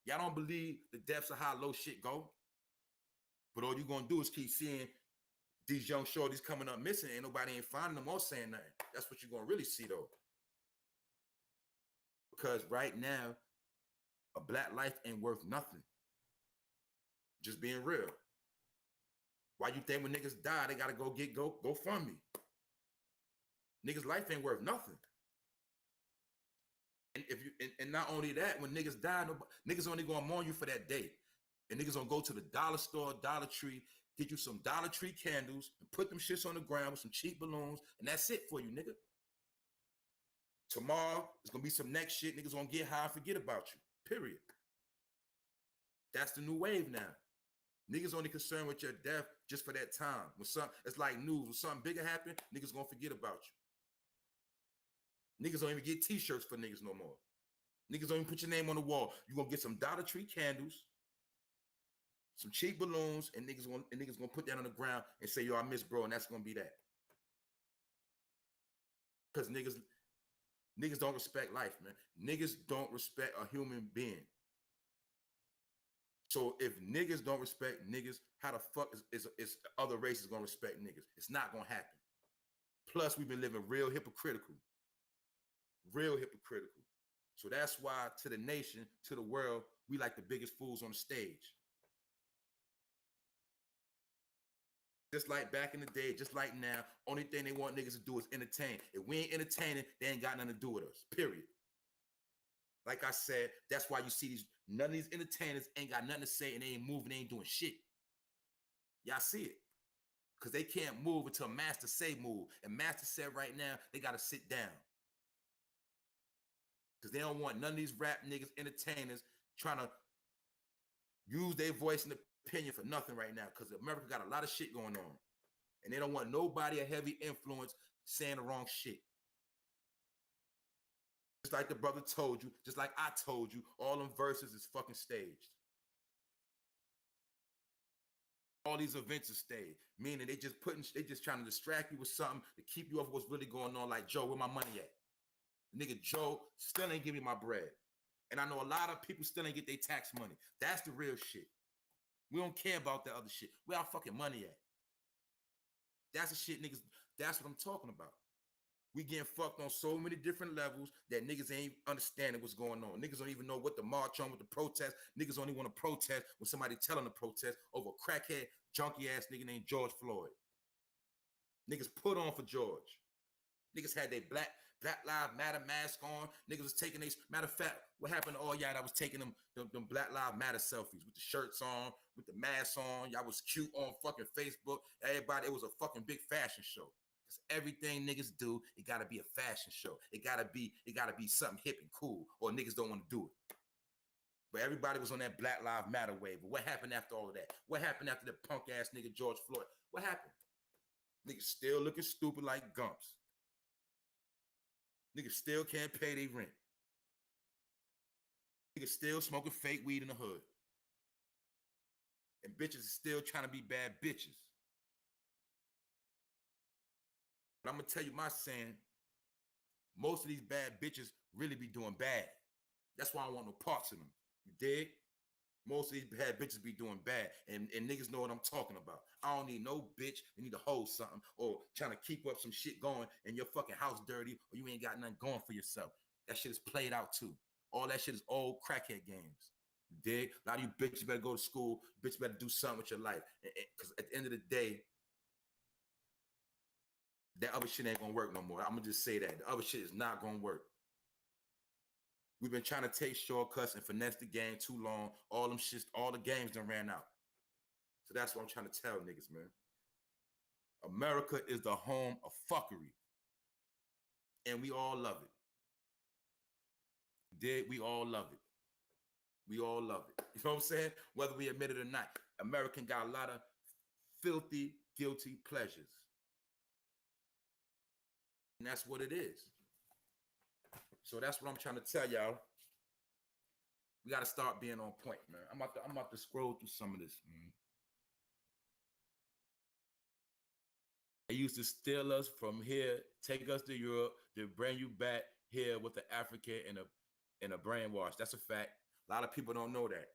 Y'all don't believe the depths of how low shit go. But all you gonna do is keep seeing these young shorties coming up missing. Ain't nobody ain't finding them or saying nothing. That's what you're gonna really see though. Because right now, a black life ain't worth nothing. Just being real. Why you think when niggas die, they gotta go fund me? Niggas' life ain't worth nothing. And if you and not only that, when niggas die, niggas only gonna mourn you for that day. And niggas gonna go to the dollar store, Dollar Tree, get you some Dollar Tree candles, and put them shits on the ground with some cheap balloons, and that's it for you, nigga. Tomorrow, it's gonna be some next shit. Niggas gonna get high and forget about you. Period. That's the new wave now. Niggas only concerned with your death just for that time. It's like news. When something bigger happen, niggas gonna forget about you. Niggas don't even get t-shirts for niggas no more. Niggas don't even put your name on the wall. You gonna get some Dollar Tree candles, some cheap balloons, and niggas gonna put that on the ground and say, yo, I miss bro, and that's gonna be that. Because niggas don't respect life, man. Niggas don't respect a human being. So if niggas don't respect niggas, how the fuck is other races gonna respect niggas? It's not gonna happen. Plus, we've been living real hypocritical. Real hypocritical. So that's why to the nation, to the world, we like the biggest fools on the stage. Just like back in the day, just like now, only thing they want niggas to do is entertain. If we ain't entertaining, they ain't got nothing to do with us, period. Like I said, that's why you see none of these entertainers ain't got nothing to say and they ain't moving, they ain't doing shit. Y'all see it. Because they can't move until Master say move. And Master said right now, they got to sit down. Because they don't want none of these rap niggas, entertainers, trying to use their voice and opinion for nothing right now. Because America got a lot of shit going on. And they don't want nobody a heavy influence saying the wrong shit. Just like the brother told you, just like I told you, all them verses is fucking staged. All these events are staged, meaning they just trying to distract you with something to keep you off what's really going on. Like, Joe, where my money at? Nigga, Joe still ain't give me my bread. And I know a lot of people still ain't get their tax money. That's the real shit. We don't care about that other shit. Where our fucking money at? That's the shit, niggas. That's what I'm talking about. We getting fucked on so many different levels that niggas ain't understanding what's going on. Niggas don't even know what to march on with the protest. Niggas only want to protest when somebody telling them to protest over a crackhead, junkie ass nigga named George Floyd. Niggas put on for George. Niggas had their Black Lives Matter mask on. Niggas was taking these. Matter of fact, what happened to all y'all that was taking them Black Lives Matter selfies with the shirts on, with the masks on? Y'all was cute on fucking Facebook. Everybody, it was a fucking big fashion show. Everything niggas do, it gotta be a fashion show. It gotta be something hip and cool, or niggas don't want to do it. But everybody was on that Black Lives Matter wave. But what happened after all of that? What happened after the punk ass nigga George Floyd? What happened? Niggas still looking stupid like gumps. Niggas still can't pay their rent. Niggas still smoking fake weed in the hood. And bitches are still trying to be bad bitches. But I'm gonna tell you my saying, most of these bad bitches really be doing bad. That's why I don't want no parts of them. You dig? Most of these bad bitches be doing bad. And niggas know what I'm talking about. I don't need no bitch that need to hold something or trying to keep up some shit going and your fucking house dirty or you ain't got nothing going for yourself. That shit is played out too. All that shit is old crackhead games. You dig? A lot of you bitches better go to school. Bitch better do something with your life. Because at the end of the day, that other shit ain't gonna work no more. I'm gonna just say that. The other shit is not gonna work. We've been trying to take shortcuts and finesse the game too long. All them shits, all the games done ran out. So that's what I'm trying to tell niggas, man. America is the home of fuckery. And we all love it. We all love it. We all love it. You know what I'm saying? Whether we admit it or not. American got a lot of filthy, guilty pleasures. And that's what it is. So that's what I'm trying to tell y'all. We got to start being on point, man. I'm about to scroll through some of this, man. They used to steal us from here, take us to Europe, then bring you back here with the African and a brainwash. That's a fact. A lot of people don't know that.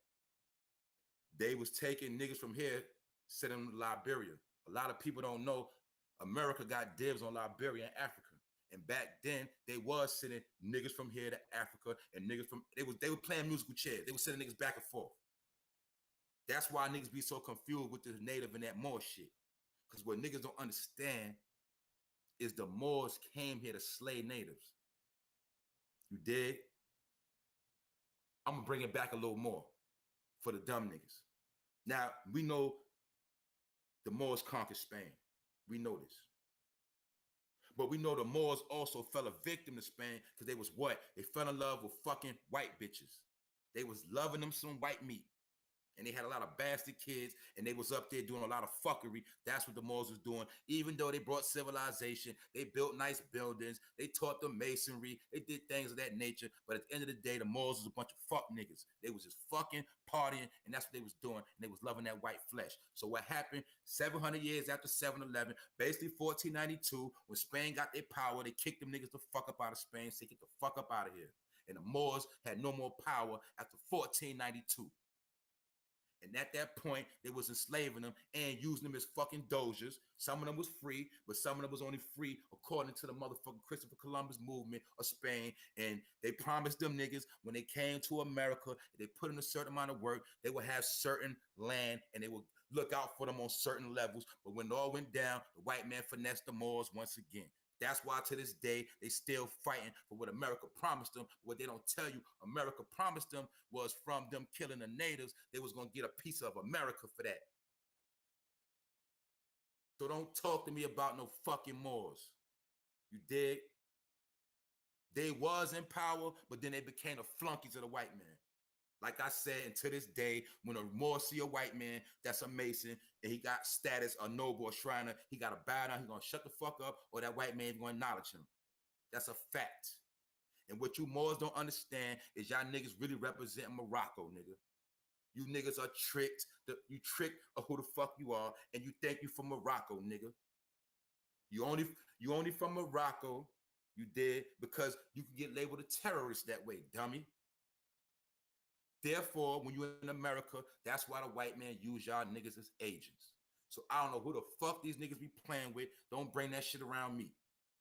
They was taking niggas from here, sending them to Liberia. A lot of people don't know America got dibs on Liberia and Africa. And back then, they was sending niggas from here to Africa and niggas from, they were playing musical chairs. They were sending niggas back and forth. That's why niggas be so confused with this native and that Moor shit. Because what niggas don't understand is the Moors came here to slay natives. You dig? I'm gonna bring it back a little more for the dumb niggas. Now, we know the Moors conquered Spain. We know this. But we know the Moors also fell a victim to Spain because they was what? They fell in love with fucking white bitches. They was loving them some white meat. And they had a lot of bastard kids, and they was up there doing a lot of fuckery. That's what the Moors was doing. Even though they brought civilization, they built nice buildings, they taught them masonry, they did things of that nature. But at the end of the day, the Moors was a bunch of fuck niggas. They was just fucking partying, and that's what they was doing. And they was loving that white flesh. So what happened 700 years after 7/11, basically 1492, when Spain got their power, they kicked them niggas the fuck up out of Spain, say get the fuck up out of here. And the Moors had no more power after 1492. And at that point, they was enslaving them and using them as fucking doges. Some of them was free, but some of them was only free according to the motherfucking Christopher Columbus movement of Spain. And they promised them niggas when they came to America, if they put in a certain amount of work, they would have certain land and they would look out for them on certain levels. But when it all went down, the white man finessed the Moors once again. That's why to this day, they still fighting for what America promised them. What they don't tell you, America promised them was from them killing the natives, they was going to get a piece of America for that. So don't talk to me about no fucking Moors. You dig? They was in power, but then they became the flunkies of the white man. Like I said, and to this day, when a Moor see a white man that's a Mason and he got status, a noble, a Shriner, he got to bow down, he going to shut the fuck up, or that white man going to acknowledge him. That's a fact. And what you Moors don't understand is y'all niggas really represent Morocco, nigga. You niggas are tricked. You tricked of who the fuck you are, and you think you from Morocco, nigga. You only from Morocco, you did, because you can get labeled a terrorist that way, dummy. Therefore, when you're in America, that's why the white man use y'all niggas as agents. So I don't know who the fuck these niggas be playing with. Don't bring that shit around me.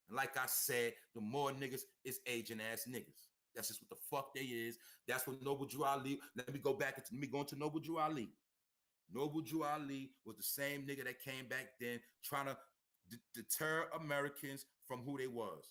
And like I said, the more niggas is agent ass niggas. That's just what the fuck they is. That's what Noble Drew Ali. Let me go into Noble Drew Ali. Noble Drew Ali was the same nigga that came back then trying to deter Americans from who they was.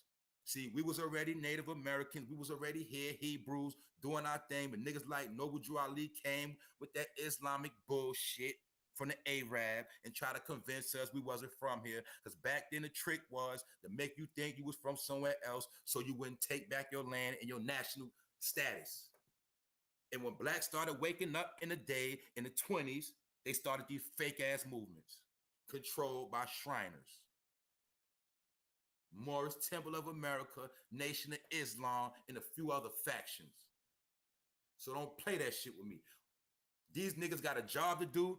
See, we was already Native Americans. We was already here, Hebrews, doing our thing. But niggas like Noble Drew Ali came with that Islamic bullshit from the Arab and try to convince us we wasn't from here. Because back then the trick was to make you think you was from somewhere else so you wouldn't take back your land and your national status. And when blacks started waking up in the day, in the 20s, they started these fake-ass movements controlled by Shriners. Moorish Temple of America, Nation of Islam, and a few other factions. So don't play that shit with me. These niggas got a job to do,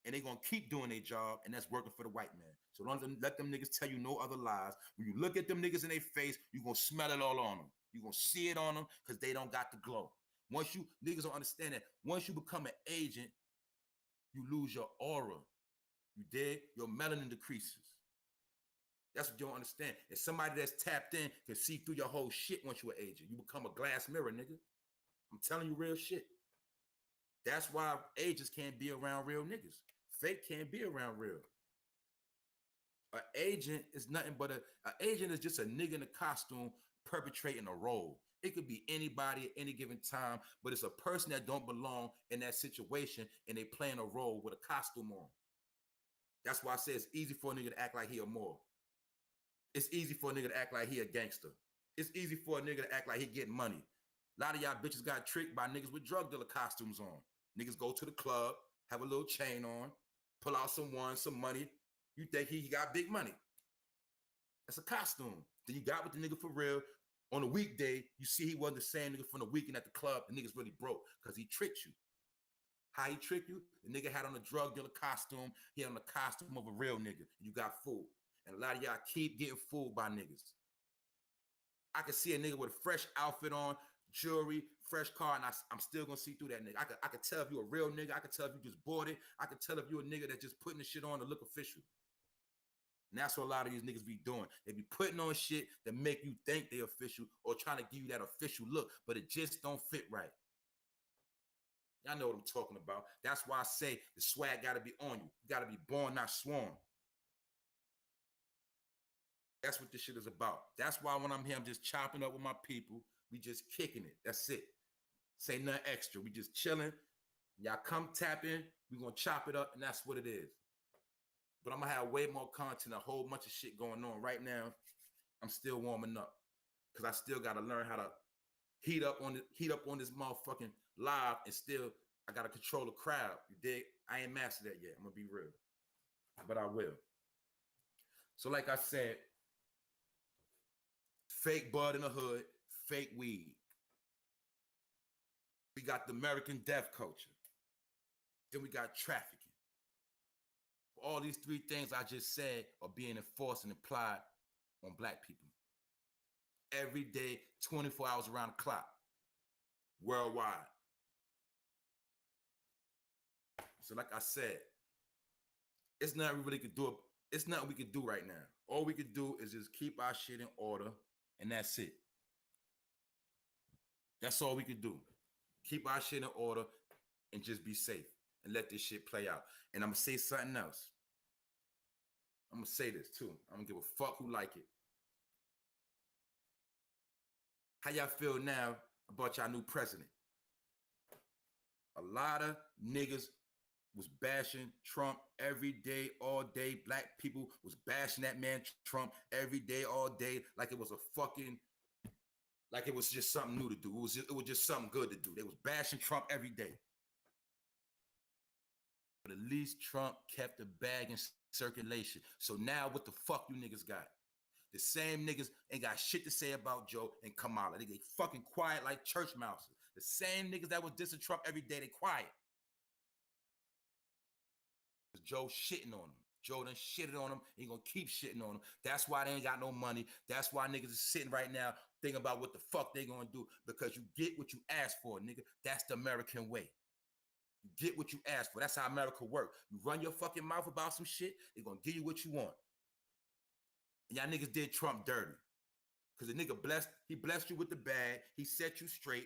and they gonna keep doing their job, and that's working for the white man. So don't let them niggas tell you no other lies. When you look at them niggas in their face, you gonna smell it all on them. You gonna see it on them because they don't got the glow. Once you, niggas don't understand that, once you become an agent, you lose your aura. You dig? Your melanin decreases. That's what you don't understand. And somebody that's tapped in can see through your whole shit once you're an agent. You become a glass mirror, nigga. I'm telling you real shit. That's why agents can't be around real niggas. Fake can't be around real. An agent is nothing but an agent is just a nigga in a costume perpetrating a role. It could be anybody at any given time, but it's a person that don't belong in that situation and they playing a role with a costume on. That's why I say it's easy for a nigga to act like he a Moor. It's easy for a nigga to act like he a gangster. It's easy for a nigga to act like he getting money. A lot of y'all bitches got tricked by niggas with drug dealer costumes on. Niggas go to the club, have a little chain on, pull out some money. You think he got big money. That's a costume. Then you got with the nigga for real. On a weekday, you see he wasn't the same nigga from the weekend at the club. The nigga's really broke because he tricked you. How he tricked you? The nigga had on a drug dealer costume. He had on the costume of a real nigga. You got fooled. And a lot of y'all keep getting fooled by niggas. I can see a nigga with a fresh outfit on, jewelry, fresh car, and I'm still gonna see through that nigga. I can tell if you a real nigga. I can tell if you just bought it. I can tell if you a nigga that's just putting the shit on to look official. And that's what a lot of these niggas be doing. They be putting on shit that make you think they official or trying to give you that official look, but it just don't fit right. Y'all know what I'm talking about. That's why I say the swag got to be on you. You got to be born, not sworn. That's what this shit is about. That's why when I'm here, I'm just chopping up with my people. We just kicking it. That's it. Say nothing extra. We just chilling. Y'all come tap in. We gonna chop it up, and that's what it is. But I'm gonna have way more content, a whole bunch of shit going on right now. I'm still warming up because I still gotta learn how to heat up on this motherfucking live, and still I gotta control the crowd. You dig? I ain't mastered that yet. I'm gonna be real, but I will. So like I said, fake bud in the hood, fake weed. We got the American death culture. Then we got trafficking. All these three things I just said are being enforced and applied on black people. Every day, 24 hours around the clock, worldwide. So like I said, it's nothing we really could do. It's nothing we could do right now. All we could do is just keep our shit in order, and that's it. That's all we could do. Keep our shit in order and just be safe and let this shit play out. And I'm gonna say something else. I'm gonna say this too. I'm gonna give a fuck who like it. How y'all feel now about y'all new president? A lot of niggas was bashing Trump every day, all day. Black people was bashing that man Trump every day, all day, like it was a fucking, like it was just something new to do. It was just something good to do. They was bashing Trump every day. But at least Trump kept the bag in circulation. So now what the fuck you niggas got? The same niggas ain't got shit to say about Joe and Kamala. They get fucking quiet like church mouses. The same niggas that was dissing Trump every day, they quiet. Joe shitting on him. Joe done shitted on him. He gonna keep shitting on him. That's why they ain't got no money. That's why niggas is sitting right now thinking about what the fuck they gonna do. Because you get what you ask for, nigga. That's the American way. You get what you ask for. That's how America works. You run your fucking mouth about some shit, they gonna give you what you want. And y'all niggas did Trump dirty. Because the nigga blessed you with the bag. He set you straight.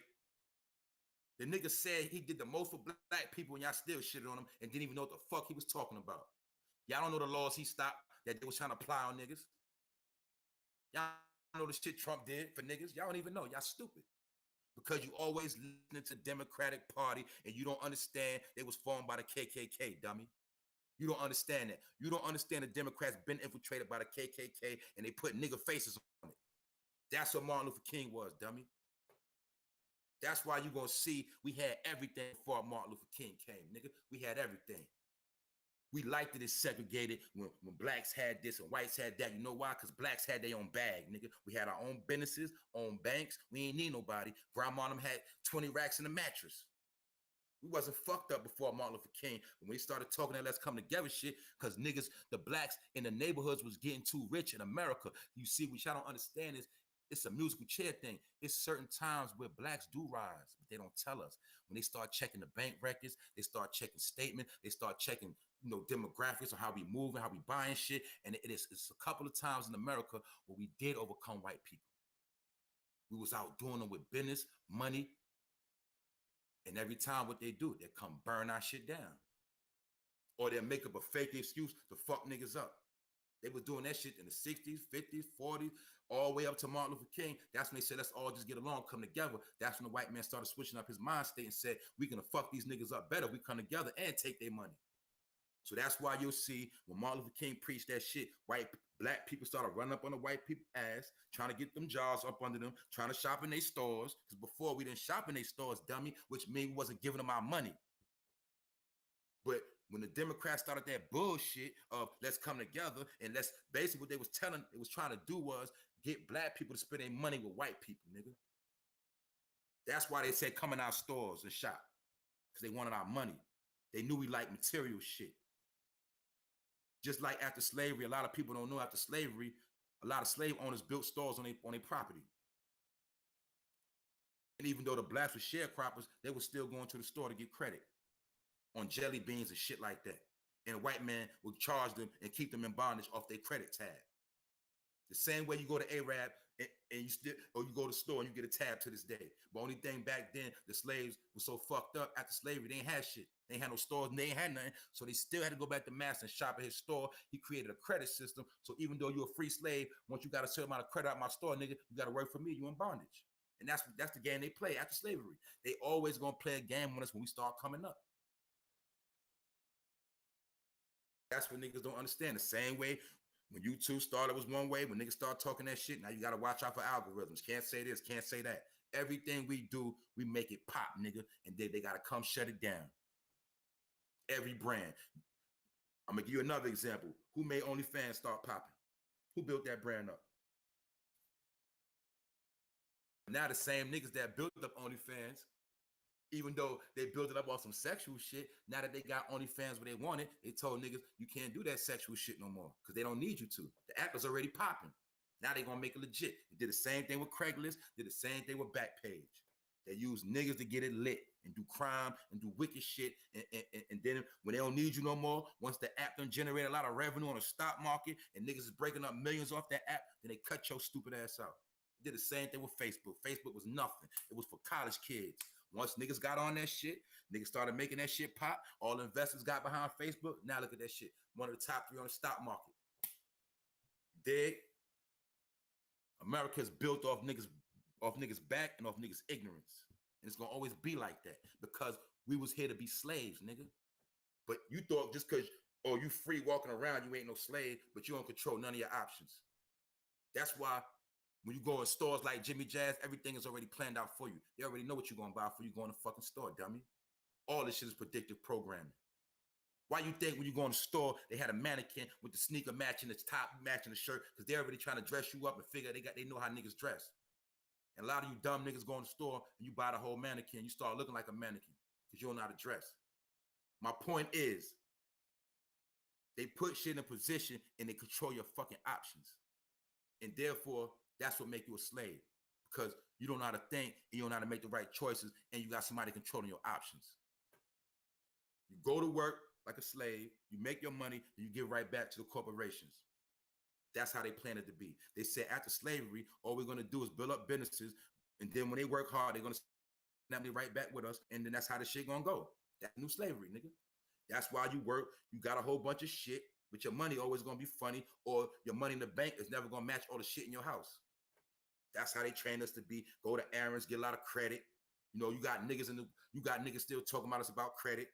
The nigga said he did the most for black people, and y'all still shitted on him and didn't even know what the fuck he was talking about. Y'all don't know the laws he stopped that they was trying to apply on niggas. Y'all don't know the shit Trump did for niggas. Y'all don't even know. Y'all stupid. Because you always listening to the Democratic Party and you don't understand they was formed by the KKK, dummy. You don't understand that. You don't understand the Democrats been infiltrated by the KKK and they put nigga faces on it. That's what Martin Luther King was, dummy. That's why you gonna see we had everything before Martin Luther King came, nigga. We had everything. We liked it as segregated when blacks had this and whites had that. You know why? Because blacks had their own bag, nigga. We had our own businesses, own banks. We ain't need nobody. Grandma and them had 20 racks in the mattress. We wasn't fucked up before Martin Luther King. When we started talking that let's come together shit, because niggas, the blacks in the neighborhoods was getting too rich in America. You see, what y'all don't understand is it's a musical chair thing. It's certain times where blacks do rise, but they don't tell us. When they start checking the bank records, they start checking statements, they start checking, demographics on how we moving, how we buying shit. And it's a couple of times in America where we did overcome white people. We was out doing them with business, money, and every time what they do, they come burn our shit down. Or they'll make up a fake excuse to fuck niggas up. They were doing that shit in the 60s, 50s, 40s, all the way up to Martin Luther King. That's when they said, let's all just get along, come together. That's when the white man started switching up his mind state and said, we're going to fuck these niggas up better. We come together and take their money. So that's why you'll see when Martin Luther King preached that shit, black people started running up on the white people's ass, trying to get them jobs up under them, trying to shop in their stores. Because before we didn't shop in their stores, dummy, which means we wasn't giving them our money. But when the Democrats started that bullshit of let's come together and let's basically what they was trying to do was get black people to spend their money with white people, nigga. That's why they said come in our stores and shop. Because they wanted our money. They knew we liked material shit. Just like after slavery, a lot of people don't know after slavery, a lot of slave owners built stores on their property. And even though the blacks were sharecroppers, they were still going to the store to get credit on jelly beans and shit like that. And a white man would charge them and keep them in bondage off their credit tag. The same way you go to Arab and you still, or you go to the store and you get a tab to this day. But only thing back then, the slaves were so fucked up after slavery, they ain't had shit. They ain't had no stores and they ain't had nothing. So they still had to go back to master and shop at his store. He created a credit system. So even though you're a free slave, once you got a certain amount of credit out my store, nigga, you got to work for me. You in bondage. And that's the game they play after slavery. They always gonna play a game with us when we start coming up. That's what niggas don't understand. The same way when YouTube started was one way. When niggas start talking that shit, now you gotta watch out for algorithms. Can't say this, can't say that. Everything we do, we make it pop, nigga. And then they gotta come shut it down. Every brand. I'm gonna give you another example. Who made OnlyFans start popping? Who built that brand up? Now the same niggas that built up OnlyFans, even though they built it up on some sexual shit, now that they got OnlyFans where they want it, they told niggas you can't do that sexual shit no more because they don't need you to. The app is already popping. Now they gonna make it legit. They did the same thing with Craigslist, did the same thing with Backpage. They use niggas to get it lit and do crime and do wicked shit. And then when they don't need you no more, once the app done generate a lot of revenue on the stock market and niggas is breaking up millions off that app, then they cut your stupid ass out. Did the same thing with Facebook. Facebook was nothing. It was for college kids. Once niggas got on that shit, niggas started making that shit pop. All the investors got behind Facebook. Now look at that shit. One of the top 3 on the stock market. Dig? America's built off niggas back and off niggas ignorance. And it's gonna always be like that because we was here to be slaves, nigga. But you thought just because, oh, you free walking around, you ain't no slave, but you don't control none of your options. That's why when you go in stores like Jimmy Jazz, everything is already planned out for you. They already know what you're going to buy for you go in the fucking store, dummy. All this shit is predictive programming. Why you think when you go in the store, they had a mannequin with the sneaker matching the top, matching the shirt, because they're already trying to dress you up and figure they know how niggas dress. And a lot of you dumb niggas go in the store and you buy the whole mannequin, you start looking like a mannequin because you don't know how to dress. My point is, they put shit in a position and they control your fucking options. And therefore, that's what makes you a slave because you don't know how to think and you don't know how to make the right choices and you got somebody controlling your options. You go to work like a slave, you make your money, and you give right back to the corporations. That's how they plan it to be. They said after slavery, all we're going to do is build up businesses, and then when they work hard, they're going to snap me right back with us, and then that's how the shit going to go. That's new slavery, nigga. That's why you work. You got a whole bunch of shit, but your money always going to be funny, or your money in the bank is never going to match all the shit in your house. That's how they train us to be. Go to errands, get a lot of credit. You know, you got niggas still talking about us about credit,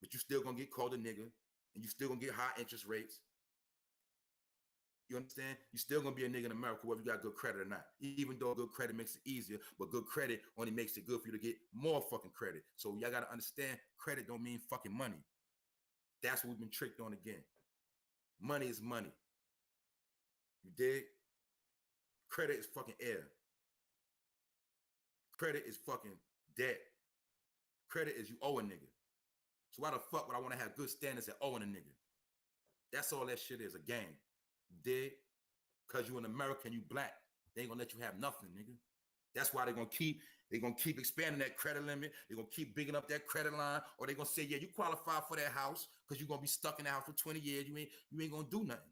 but you still gonna get called a nigga, and you still gonna get high interest rates. You understand? You still gonna be a nigga in America whether you got good credit or not. Even though good credit makes it easier, but good credit only makes it good for you to get more fucking credit. So y'all gotta understand, credit don't mean fucking money. That's what we've been tricked on again. Money is money. You dig? Credit is fucking air. Credit is fucking debt. Credit is you owe a nigga. So why the fuck would I want to have good standards at owing a nigga? That's all that shit is, a game. You dig? Because you an American, you black. They ain't gonna let you have nothing, nigga. That's why they're gonna keep expanding that credit limit. They're gonna keep bigging up that credit line, or they're gonna say, yeah, you qualify for that house because you're gonna be stuck in the house for 20 years. You ain't gonna do nothing.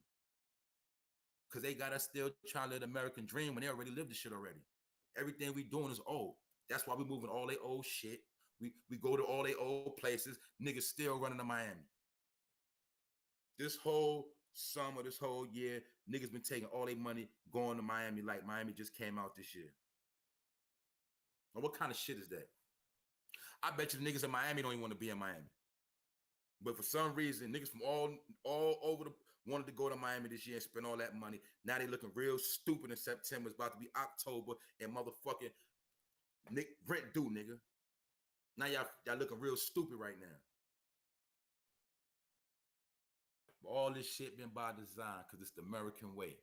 Because they got us still trying to live the American dream when they already lived the shit already. Everything we doing is old. That's why we moving all their old shit. We go to all their old places. Niggas still running to Miami. This whole summer, this whole year, niggas been taking all their money going to Miami like Miami just came out this year. Now, what kind of shit is that? I bet you the niggas in Miami don't even want to be in Miami. But for some reason, niggas from all over wanted to go to Miami this year and spend all that money. Now they looking real stupid in September. It's about to be October and motherfucking rent due, nigga. Now y'all looking real stupid right now. But all this shit been by design because it's the American way.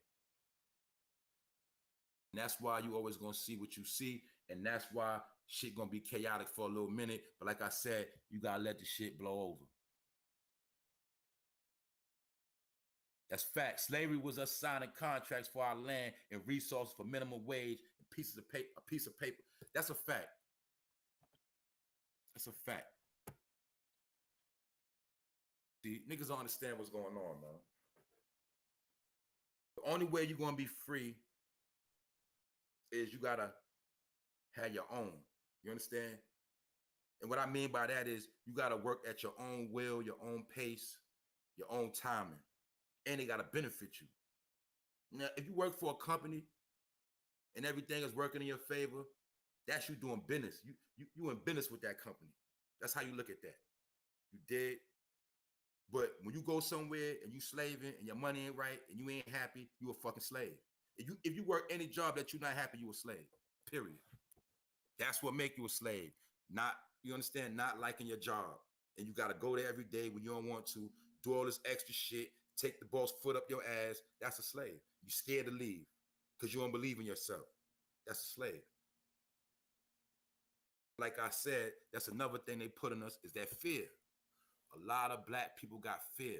And that's why you always gonna see what you see, and that's why shit gonna be chaotic for a little minute. But like I said, you gotta let the shit blow over. That's fact. Slavery was us signing contracts for our land and resources for minimum wage and a piece of paper. That's a fact. That's a fact. See, niggas don't understand what's going on, man. The only way you're gonna be free is you gotta have your own. You understand? And what I mean by that is you gotta work at your own will, your own pace, your own timing, and they gotta benefit you. Now, if you work for a company and everything is working in your favor, that's you doing business. You in business with that company. That's how you look at that. You did. But when you go somewhere and you slaving and your money ain't right and you ain't happy, you a fucking slave. If you work any job that you're not happy, you a slave. Period. That's what make you a slave. Not, you understand, not liking your job. And you gotta go there every day when you don't want to, do all this extra shit, take the boss foot up your ass. That's a slave. You scared to leave because you don't believe in yourself. That's a slave. Like I said, that's another thing they put in us is that fear. A lot of black people got fear.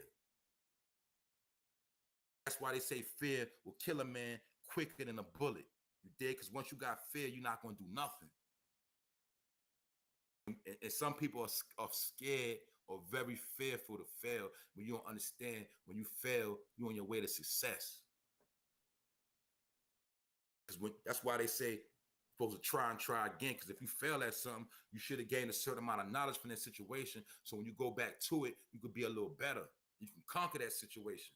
That's why they say fear will kill a man quicker than a bullet. You dig? Because once you got fear, you're not going to do nothing. And some people are scared or very fearful to fail. When you don't understand, when you fail, you're on your way to success. That's why they say supposed to try and try again, because if you fail at something, you should have gained a certain amount of knowledge from that situation. So when you go back to it, you could be a little better. You can conquer that situation.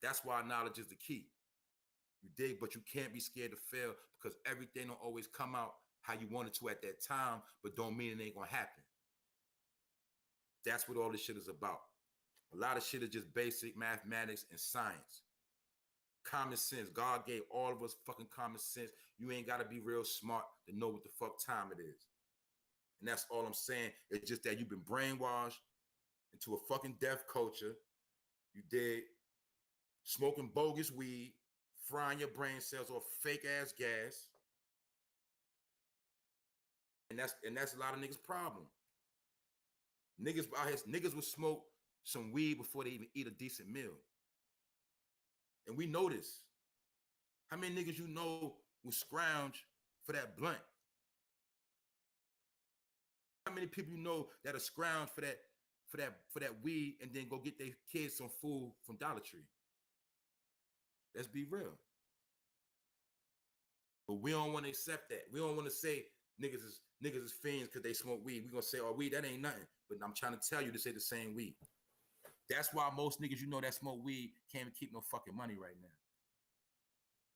That's why knowledge is the key. You dig? But you can't be scared to fail, because everything don't always come out how you want it to at that time, but don't mean it ain't gonna happen. That's what all this shit is about. A lot of shit is just basic mathematics and science. Common sense. God gave all of us fucking common sense. You ain't got to be real smart to know what the fuck time it is. And that's all I'm saying. It's just that you've been brainwashed into a fucking deaf culture. You did smoking bogus weed, frying your brain cells off fake ass gas. And that's a lot of niggas' problem. Niggas out here, niggas will smoke some weed before they even eat a decent meal. And we know this. How many niggas you know will scrounge for that blunt? How many people you know that'll scrounge for that weed and then go get their kids some food from Dollar Tree? Let's be real. But we don't want to accept that. We don't want to say niggas is fiends because they smoke weed. We're gonna say, oh, weed, that ain't nothing. But I'm trying to tell you, this ain't the same weed. That's why most niggas you know that smoke weed can't even keep no fucking money right now.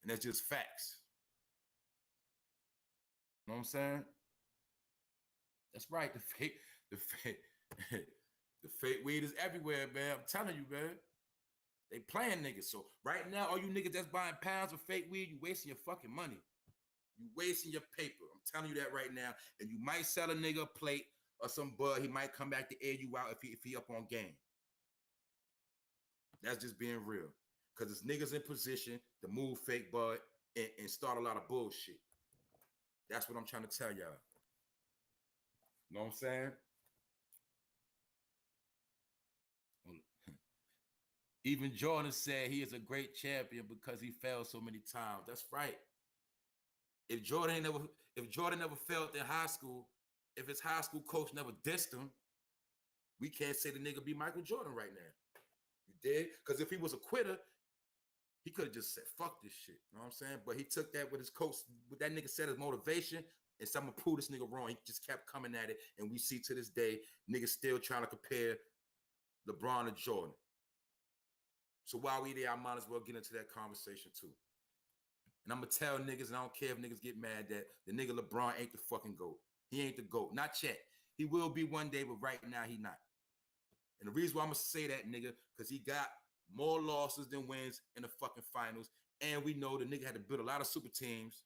And that's just facts. You know what I'm saying? That's right. The fake weed is everywhere, man. I'm telling you, man. They playing niggas. So right now, all you niggas that's buying pounds of fake weed, you wasting your fucking money. You wasting your paper. I'm telling you that right now. And you might sell a nigga a plate or some bud. He might come back to air you out if he up on game. That's just being real. Because it's niggas in position to move fake bud and start a lot of bullshit. That's what I'm trying to tell y'all. You know what I'm saying? Even Jordan said he is a great champion because he failed so many times. That's right. If Jordan never failed in high school, if his high school coach never dissed him, we can't say the nigga be Michael Jordan right now. You did? Because if he was a quitter, he could have just said, fuck this shit. You know what I'm saying? But he took that with his coach, what that nigga said as motivation, and someone proved this nigga wrong. He just kept coming at it. And we see to this day, niggas still trying to compare LeBron to Jordan. So while we there, I might as well get into that conversation too. And I'm going to tell niggas, and I don't care if niggas get mad, that the nigga LeBron ain't the fucking GOAT. He ain't the GOAT. Not yet. He will be one day, but right now he not. And the reason why I'm going to say that, nigga, because he got more losses than wins in the fucking finals. And we know the nigga had to build a lot of super teams.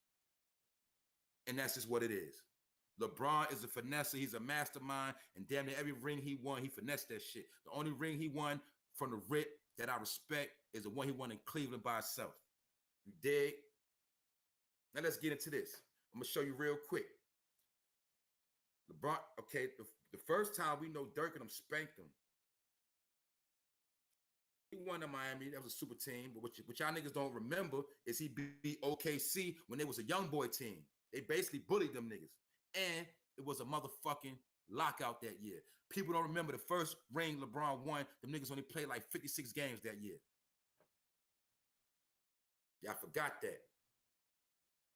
And that's just what it is. LeBron is a finesser. He's a mastermind. And damn near every ring he won, he finessed that shit. The only ring he won from the rip that I respect is the one he won in Cleveland by himself. You dig? Now let's get into this. I'm going to show you real quick. LeBron, okay, the first time we know Dirk and them spanked him. He won in Miami. That was a super team. But what y'all niggas don't remember is he beat OKC when they was a young boy team. They basically bullied them niggas. And it was a motherfucking lockout that year. People don't remember the first ring LeBron won. Them niggas only played like 56 games that year. Y'all forgot that.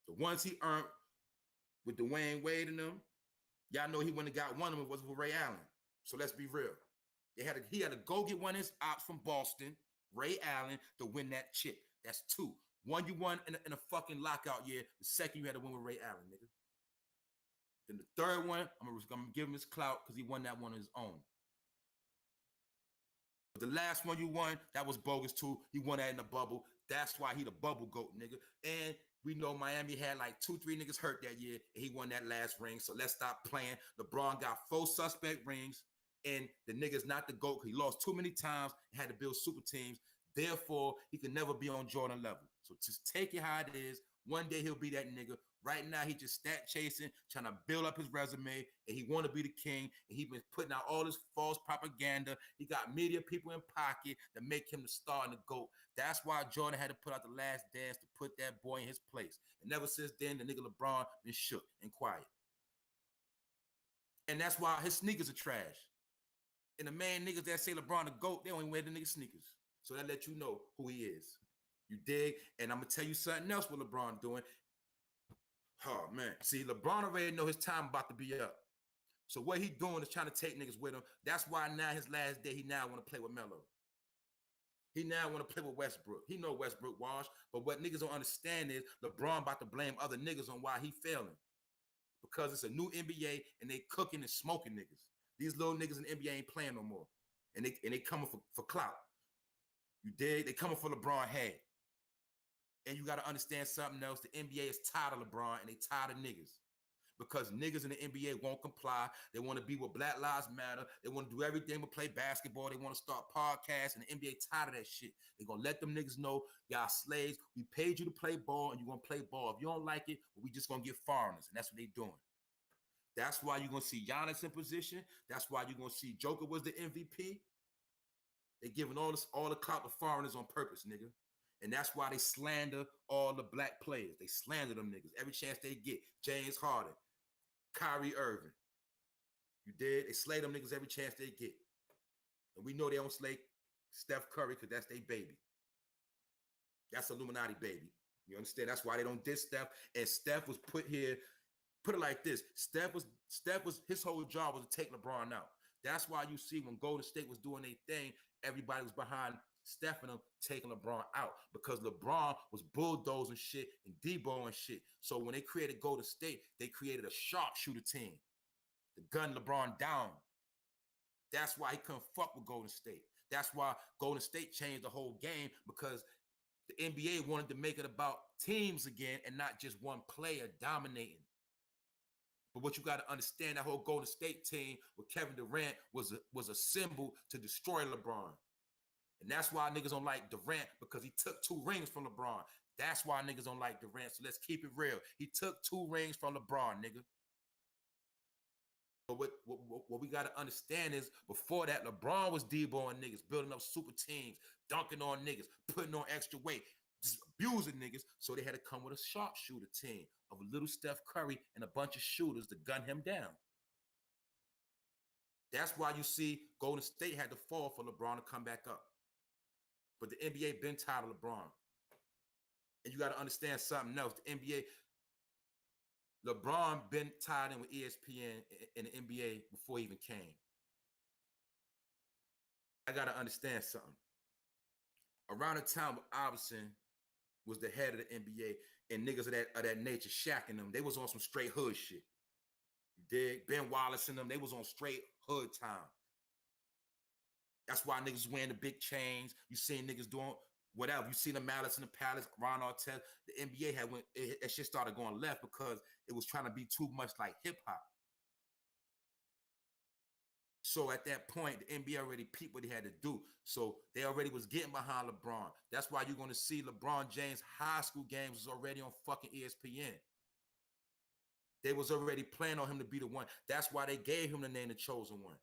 The ones he earned with Dwayne Wade and them, y'all know he went and got one of them was with Ray Allen. So let's be real. He had to go get one of his ops from Boston, Ray Allen, to win that chip. That's two. One you won in a fucking lockout year. The second you had to win with Ray Allen, nigga. Then the third one, I'm gonna give him his clout because he won that one on his own. But the last one you won, that was bogus too. He won that in the bubble. That's why he the bubble goat, nigga. And we know Miami had like 2-3 niggas hurt that year, and he won that last ring. So let's stop playing. LeBron got 4 suspect rings, and the nigga's not the GOAT because he lost too many times and had to build super teams. Therefore, he can never be on Jordan level. So just take it how it is. One day he'll be that nigga. Right now, he just stat chasing, trying to build up his resume, and he want to be the king, and he been putting out all this false propaganda. He got media people in pocket that make him the star and the GOAT. That's why Jordan had to put out The Last Dance to put that boy in his place. And ever since then, the nigga LeBron been shook and quiet. And that's why his sneakers are trash. And the main niggas that say LeBron the GOAT, they don't even wear the nigga sneakers. So that let you know who he is. You dig? And I'm going to tell you something else what LeBron doing. Oh, man. See, LeBron already know his time about to be up. So what he doing is trying to take niggas with him. That's why now his last day, he now want to play with Melo. He now want to play with Westbrook. He know Westbrook wash, but what niggas don't understand is LeBron about to blame other niggas on why he failing. Because it's a new NBA and they cooking and smoking niggas. These little niggas in the NBA ain't playing no more. And they coming for clout. You dig? They coming for LeBron head. And you got to understand something else. The NBA is tired of LeBron and they tired of niggas. Because niggas in the NBA won't comply. They want to be with Black Lives Matter. They want to do everything but play basketball. They want to start podcasts, and the NBA tired of that shit. They're going to let them niggas know, y'all slaves, we paid you to play ball, and you're going to play ball. If you don't like it, we just going to get foreigners, and that's what they doing. That's why you're going to see Giannis in position. That's why you're going to see Joker was the MVP. They giving all the clout to foreigners on purpose, nigga. And that's why they slander all the black players. They slander them niggas every chance they get. James Harden, Kyrie Irving. You did? They slay them niggas every chance they get. And we know they don't slay Steph Curry because that's their baby. That's Illuminati baby. You understand? That's why they don't diss Steph. And Steph was put here, put it like this. Steph was his whole job was to take LeBron out. That's why you see when Golden State was doing their thing, everybody was behind Steph and them taking LeBron out because LeBron was bulldozing shit and deboing shit. So when they created Golden State, they created a sharpshooter team to gun LeBron down. That's why he couldn't fuck with Golden State. That's why Golden State changed the whole game because the NBA wanted to make it about teams again and not just one player dominating. But what you got to understand, that whole Golden State team with Kevin Durant was a symbol to destroy LeBron. And that's why niggas don't like Durant, because he took 2 rings from LeBron. That's why niggas don't like Durant. So let's keep it real. He took 2 rings from LeBron, nigga. But what we got to understand is before that, LeBron was deboing niggas, building up super teams, dunking on niggas, putting on extra weight, just abusing niggas. So they had to come with a sharpshooter team of a little Steph Curry and a bunch of shooters to gun him down. That's why you see Golden State had to fall for LeBron to come back up. But the NBA been tired of LeBron. And you got to understand something else. The NBA, LeBron been tied in with ESPN and the NBA before he even came. I got to understand something. Around the time Iverson was the head of the NBA and niggas of that nature shacking them, they was on some straight hood shit. You dig? Ben Wallace and them, they was on straight hood time. That's why niggas wearing the big chains. You seen niggas doing whatever. You seen the Malice in the Palace, Ron Artest. The NBA had that shit started going left because it was trying to be too much like hip hop. So at that point, the NBA already peeped what he had to do. So they already was getting behind LeBron. That's why you're going to see LeBron James high school games was already on fucking ESPN. They was already planning on him to be the one. That's why they gave him the name The Chosen One.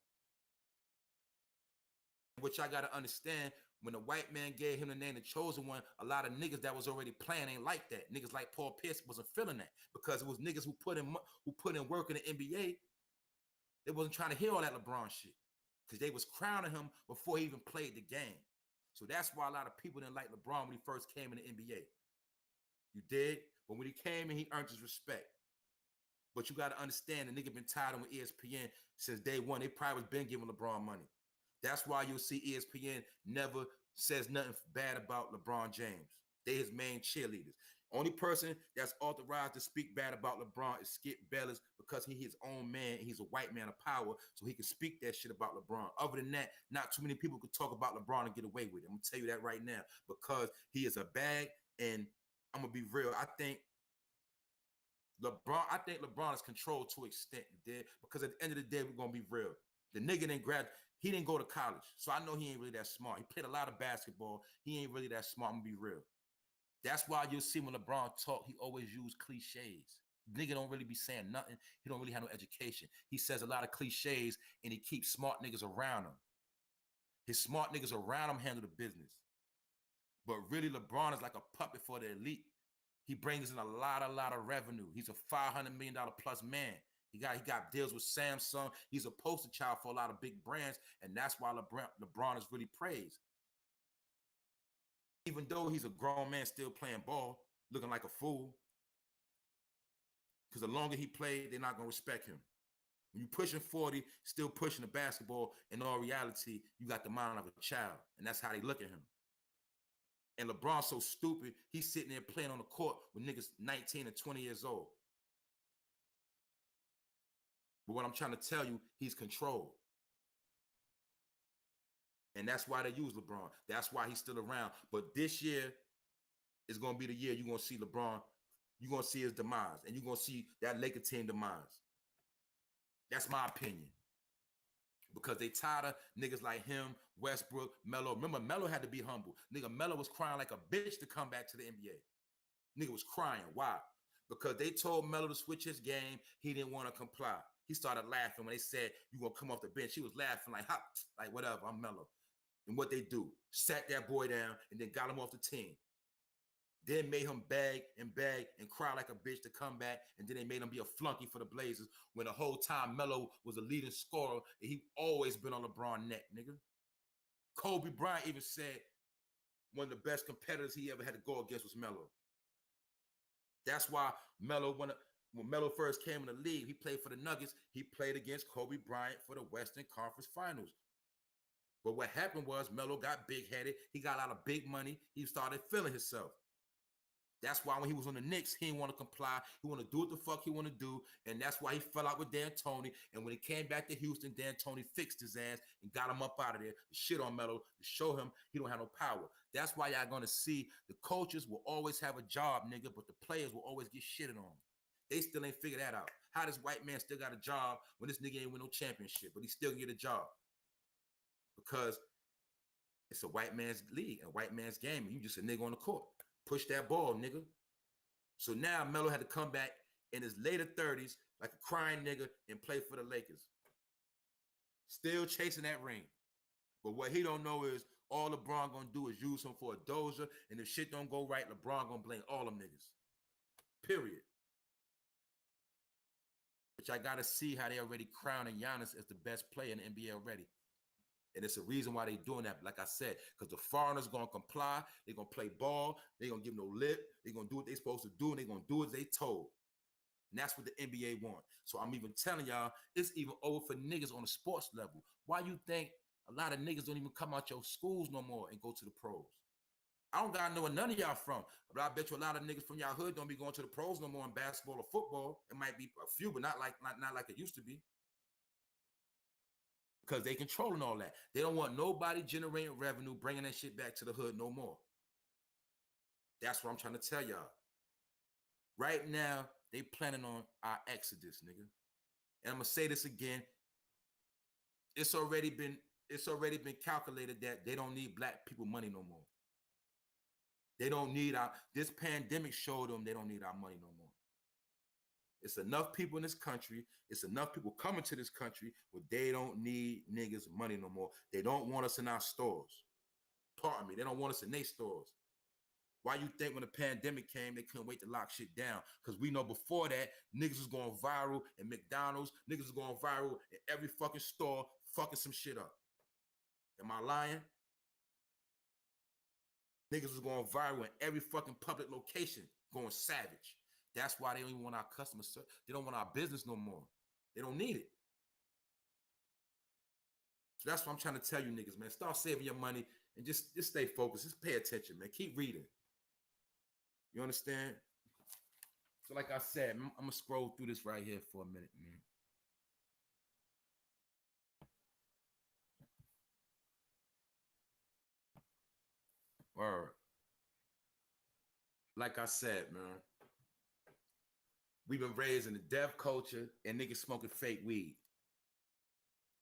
Which I got to understand, when the white man gave him the name The Chosen One, a lot of niggas that was already playing ain't like that. Niggas like Paul Pierce wasn't feeling that because it was niggas who put in work in the NBA. They wasn't trying to hear all that LeBron shit because they was crowning him before he even played the game. So that's why a lot of people didn't like LeBron when he first came in the NBA. You did? But when he came in, he earned his respect. But you got to understand, the nigga been tied on with ESPN since day one. They probably been giving LeBron money. That's why you'll see ESPN never says nothing bad about LeBron James. They his main cheerleaders. Only person that's authorized to speak bad about LeBron is Skip Bayless because he's his own man and he's a white man of power, so he can speak that shit about LeBron. Other than that, not too many people could talk about LeBron and get away with it. I'm gonna tell you that right now because he is a bag, and I'm gonna be real. I think LeBron is controlled to an extent, you did, because at the end of the day, we're gonna be real. The nigga he didn't go to college, so I know he ain't really that smart. He played a lot of basketball. He ain't really that smart. I'm gonna be real. That's why you'll see when LeBron talk, he always use cliches. Nigga don't really be saying nothing. He don't really have no education. He says a lot of cliches, and he keeps smart niggas around him. His smart niggas around him handle the business. But really, LeBron is like a puppet for the elite. He brings in a lot of revenue. He's a $500 million plus man. He got deals with Samsung. He's a poster child for a lot of big brands, and that's why LeBron is really praised. Even though he's a grown man still playing ball, looking like a fool, because the longer he played, they're not going to respect him. When you pushing 40, still pushing the basketball, in all reality, you got the mind of a child, and that's how they look at him. And LeBron's so stupid, he's sitting there playing on the court with niggas 19 and 20 years old. But what I'm trying to tell you, he's controlled. And that's why they use LeBron. That's why he's still around. But this year is going to be the year you're going to see LeBron. You're going to see his demise. And you're going to see that Laker team demise. That's my opinion. Because they tired of niggas like him, Westbrook, Melo. Remember, Melo had to be humble. Nigga, Melo was crying like a bitch to come back to the NBA. Nigga was crying. Why? Because they told Melo to switch his game. He didn't want to comply. He started laughing when they said, you going to come off the bench. He was laughing like, ha, like whatever, I'm Melo. And what they do, sat that boy down and then got him off the team. Then made him beg and cry like a bitch to come back. And then they made him be a flunky for the Blazers when the whole time Melo was a leading scorer and he always been on LeBron's neck, nigga. Kobe Bryant even said one of the best competitors he ever had to go against was Melo. That's why Melo, when Melo first came in the league, he played for the Nuggets. He played against Kobe Bryant for the Western Conference Finals. But what happened was Melo got big-headed. He got a lot of big money. He started feeling himself. That's why when he was on the Knicks, he didn't want to comply. He want to do what the fuck he want to do. And that's why he fell out with D'Antoni. And when he came back to Houston, D'Antoni fixed his ass and got him up out of there. Shit on Melo to show him he don't have no power. That's why y'all going to see the coaches will always have a job, nigga, but the players will always get shitted on. They still ain't figured that out. How this white man still got a job when this nigga ain't win no championship, but he still can get a job? Because it's a white man's league, a white man's game, and you just a nigga on the court. Push that ball, nigga. So now Melo had to come back in his later 30s like a crying nigga and play for the Lakers. Still chasing that ring. But what he don't know is all LeBron gonna do is use him for a dozer, and if shit don't go right, LeBron gonna blame all them niggas. Period. But I gotta see how they already crowning Giannis as the best player in the NBA already. And it's a reason why they doing that, like I said, because the foreigners going to comply. They're going to play ball. They're going to give no lip. They're going to do what they're supposed to do, and they're going to do as they told. And that's what the NBA want. So I'm even telling y'all, it's even over for niggas on the sports level. Why you think a lot of niggas don't even come out your schools no more and go to the pros? I don't got to know where none of y'all from, but I bet you a lot of niggas from y'all hood don't be going to the pros no more in basketball or football. It might be a few, but not like it used to be. Because they controlling all that. They don't want nobody generating revenue, bringing that shit back to the hood no more. That's what I'm trying to tell y'all. Right now, they planning on our exodus, nigga. And I'm gonna say this again. It's already been calculated that they don't need black people money no more. They don't need this pandemic showed them they don't need our money no more. It's enough people in this country. It's enough people coming to this country where they don't need niggas' money no more. They don't want us in our stores. Pardon me. They don't want us in their stores. Why you think when the pandemic came, they couldn't wait to lock shit down? Because we know before that, niggas was going viral in McDonald's. Niggas was going viral in every fucking store, fucking some shit up. Am I lying? Niggas was going viral in every fucking public location, going savage. That's why they don't even want our customer service. They don't want our business no more. They don't need it. So that's what I'm trying to tell you niggas, man. Start saving your money and just stay focused. Just pay attention, man. Keep reading. You understand? So like I said, I'm going to scroll through this right here for a minute, man. Word. Like I said, man, we've been raised in the deaf culture and niggas smoking fake weed.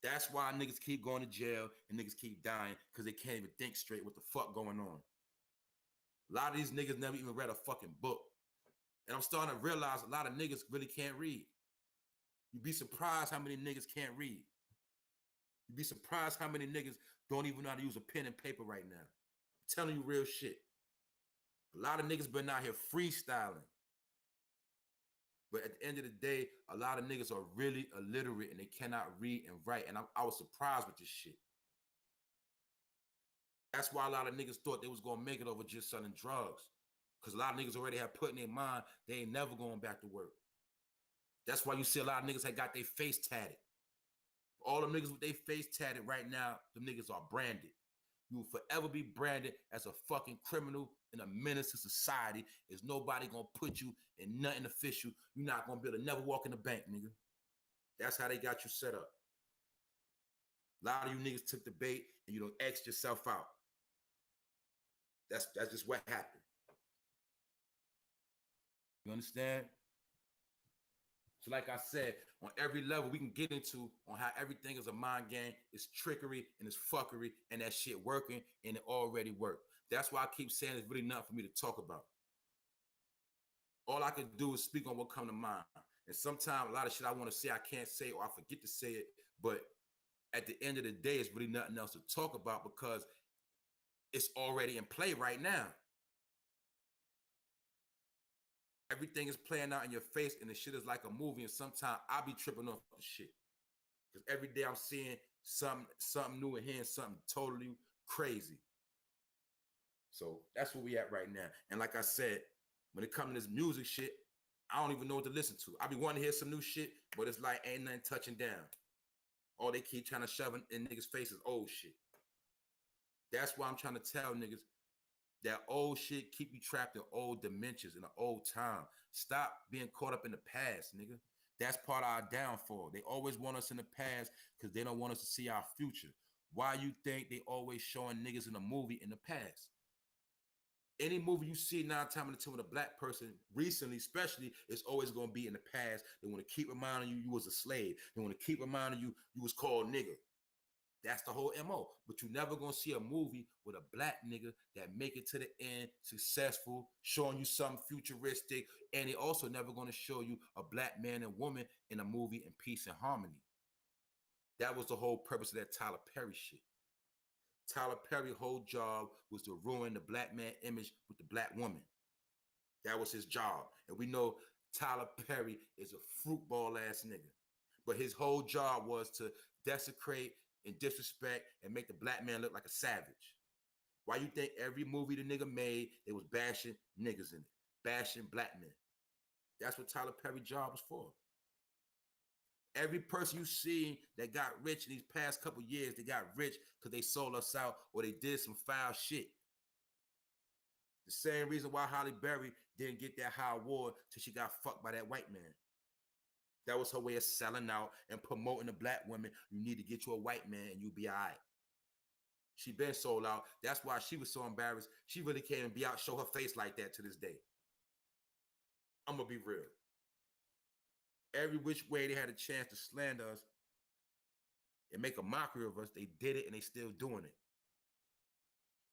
That's why niggas keep going to jail and niggas keep dying, because they can't even think straight what the fuck going on. A lot of these niggas never even read a fucking book. And I'm starting to realize a lot of niggas really can't read. You'd be surprised how many niggas can't read. You'd be surprised how many niggas don't even know how to use a pen and paper right now. I'm telling you real shit. A lot of niggas been out here freestyling. But at the end of the day, a lot of niggas are really illiterate and they cannot read and write. And I was surprised with this shit. That's why a lot of niggas thought they was gonna make it over just selling drugs. Because a lot of niggas already have put in their mind they ain't never going back to work. That's why you see a lot of niggas had got their face tatted. All them niggas with their face tatted right now, them niggas are branded. You will forever be branded as a fucking criminal and a menace to society. There's nobody gonna put you in nothing official. You're not gonna be able to never walk in the bank, nigga. That's how they got you set up. A lot of you niggas took the bait and you don't X yourself out. That's just what happened. You understand? So like I said, on every level we can get into on how everything is a mind game, it's trickery and it's fuckery, and that shit working, and it already worked. That's why I keep saying it's really nothing for me to talk about. All I can do is speak on what comes to mind. And sometimes a lot of shit I want to say, I can't say, or I forget to say it. But at the end of the day, it's really nothing else to talk about because it's already in play right now. Everything is playing out in your face, and the shit is like a movie. And sometimes I be tripping off the shit because every day I'm seeing something new and hearing something totally crazy. So that's where we at right now. And like I said, when it comes to this music shit, I don't even know what to listen to. I be wanting to hear some new shit, but it's like ain't nothing touching down. All they keep trying to shove in niggas' faces old shit. That's why I'm trying to tell niggas that old shit keep you trapped in old dimensions in an old time. Stop being caught up in the past, nigga. That's part of our downfall. They always want us in the past because they don't want us to see our future. Why you think they always showing niggas in a movie in the past? Any movie you see 9 times out of 10 with a black person, recently especially, it's always going to be in the past. They want to keep reminding you was a slave. They want to keep reminding you was called nigga. That's the whole MO. But you're never going to see a movie with a black nigga that make it to the end, successful, showing you something futuristic. And they also never going to show you a black man and woman in a movie in peace and harmony. That was the whole purpose of that Tyler Perry shit. Tyler Perry's whole job was to ruin the black man image with the black woman. That was his job. And we know Tyler Perry is a fruitball ass nigga. But his whole job was to desecrate and disrespect and make the black man look like a savage. Why you think every movie the nigga made, it was bashing niggas in it, bashing black men? That's what Tyler Perry's job was for. Every person you see that got rich in these past couple years, they got rich because they sold us out or they did some foul shit. The same reason why Halle Berry didn't get that high award till she got fucked by that white man. That was her way of selling out and promoting the black women. You need to get you a white man and you'll be all right. She been sold out. That's why she was so embarrassed. She really can't even be out, show her face like that to this day. I'm going to be real. Every which way they had a chance to slander us and make a mockery of us, they did it and they still doing it.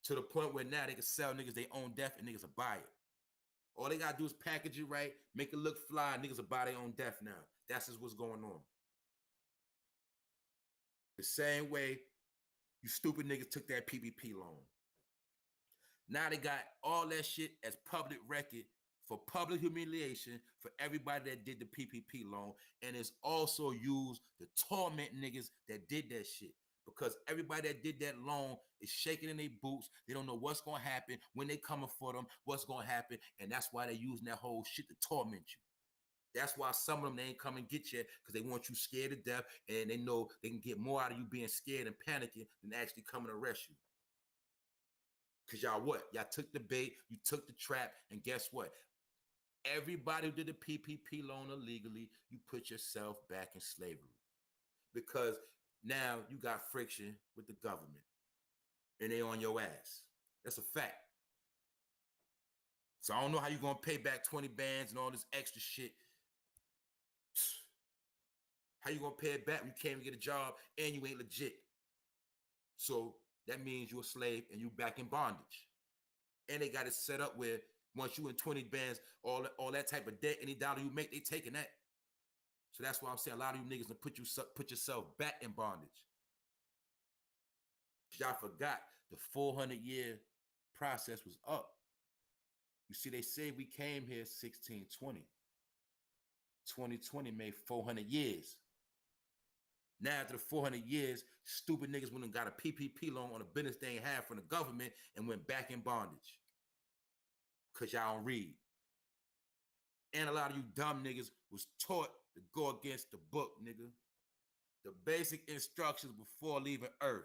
To the point where now they can sell niggas their own death and niggas will buy it. All they gotta do is package it right, make it look fly, niggas will buy their own death now. That's just what's going on. The same way you stupid niggas took that PPP loan. Now they got all that shit as public record for public humiliation for everybody that did the PPP loan, and it's also used to torment niggas that did that shit. because everybody that did that long is shaking in their boots. They don't know what's going to happen, when they coming for them, what's going to happen, and that's why they're using that whole shit to torment you. That's why some of them, they ain't come and get you because they want you scared to death, and they know they can get more out of you being scared and panicking than actually coming to arrest you. Because y'all what? Y'all took the bait, you took the trap, and guess what? Everybody who did the PPP loan illegally, you put yourself back in slavery. Because now you got friction with the government, and they on your ass. That's a fact. So I don't know how you're going to pay back 20 bands and all this extra shit. How you going to pay it back when you can't even get a job and you ain't legit? So that means you're a slave and you back in bondage. And they got it set up where once you in 20 bands, all that type of debt, any dollar you make, they taking that. So that's why I'm saying a lot of you niggas put yourself back in bondage. Y'all forgot the 400-year process was up. You see, they say we came here 1620. 2020 made 400 years. Now, after the 400 years, stupid niggas went and got a PPP loan on a business they ain't had from the government and went back in bondage. Because y'all don't read. And a lot of you dumb niggas was taught to go against the book, nigga. The basic instructions before leaving Earth.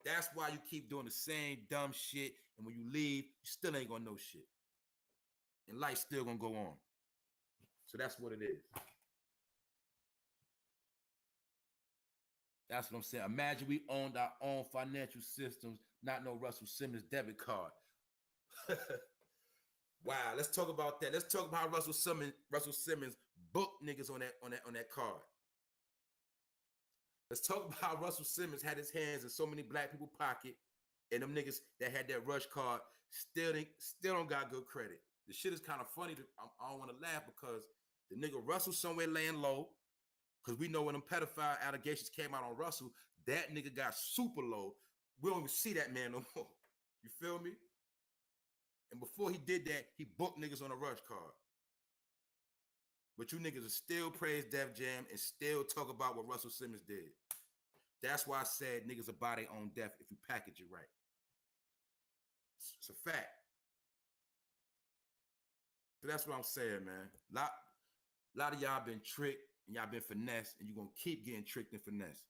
That's why you keep doing the same dumb shit, and when you leave, you still ain't gonna know shit. And life's still gonna go on. So that's what it is. That's what I'm saying. Imagine we owned our own financial systems, not no Russell Simmons debit card. Wow, let's talk about that. Let's talk about how Russell Simmons booked niggas on that card. Let's talk about how Russell Simmons had his hands in so many black people's pocket, and them niggas that had that rush card still don't got good credit. The shit is kind of funny. I don't want to laugh because the nigga Russell somewhere laying low, because we know when them pedophile allegations came out on Russell, that nigga got super low. We don't even see that man no more. You feel me? And before he did that, he booked niggas on a rush card. But you niggas are still praise Def Jam and still talk about what Russell Simmons did. That's why I said niggas are by their own death if you package it right. It's a fact. So that's what I'm saying, man. A lot of y'all been tricked and y'all been finessed, and you're going to keep getting tricked and finessed.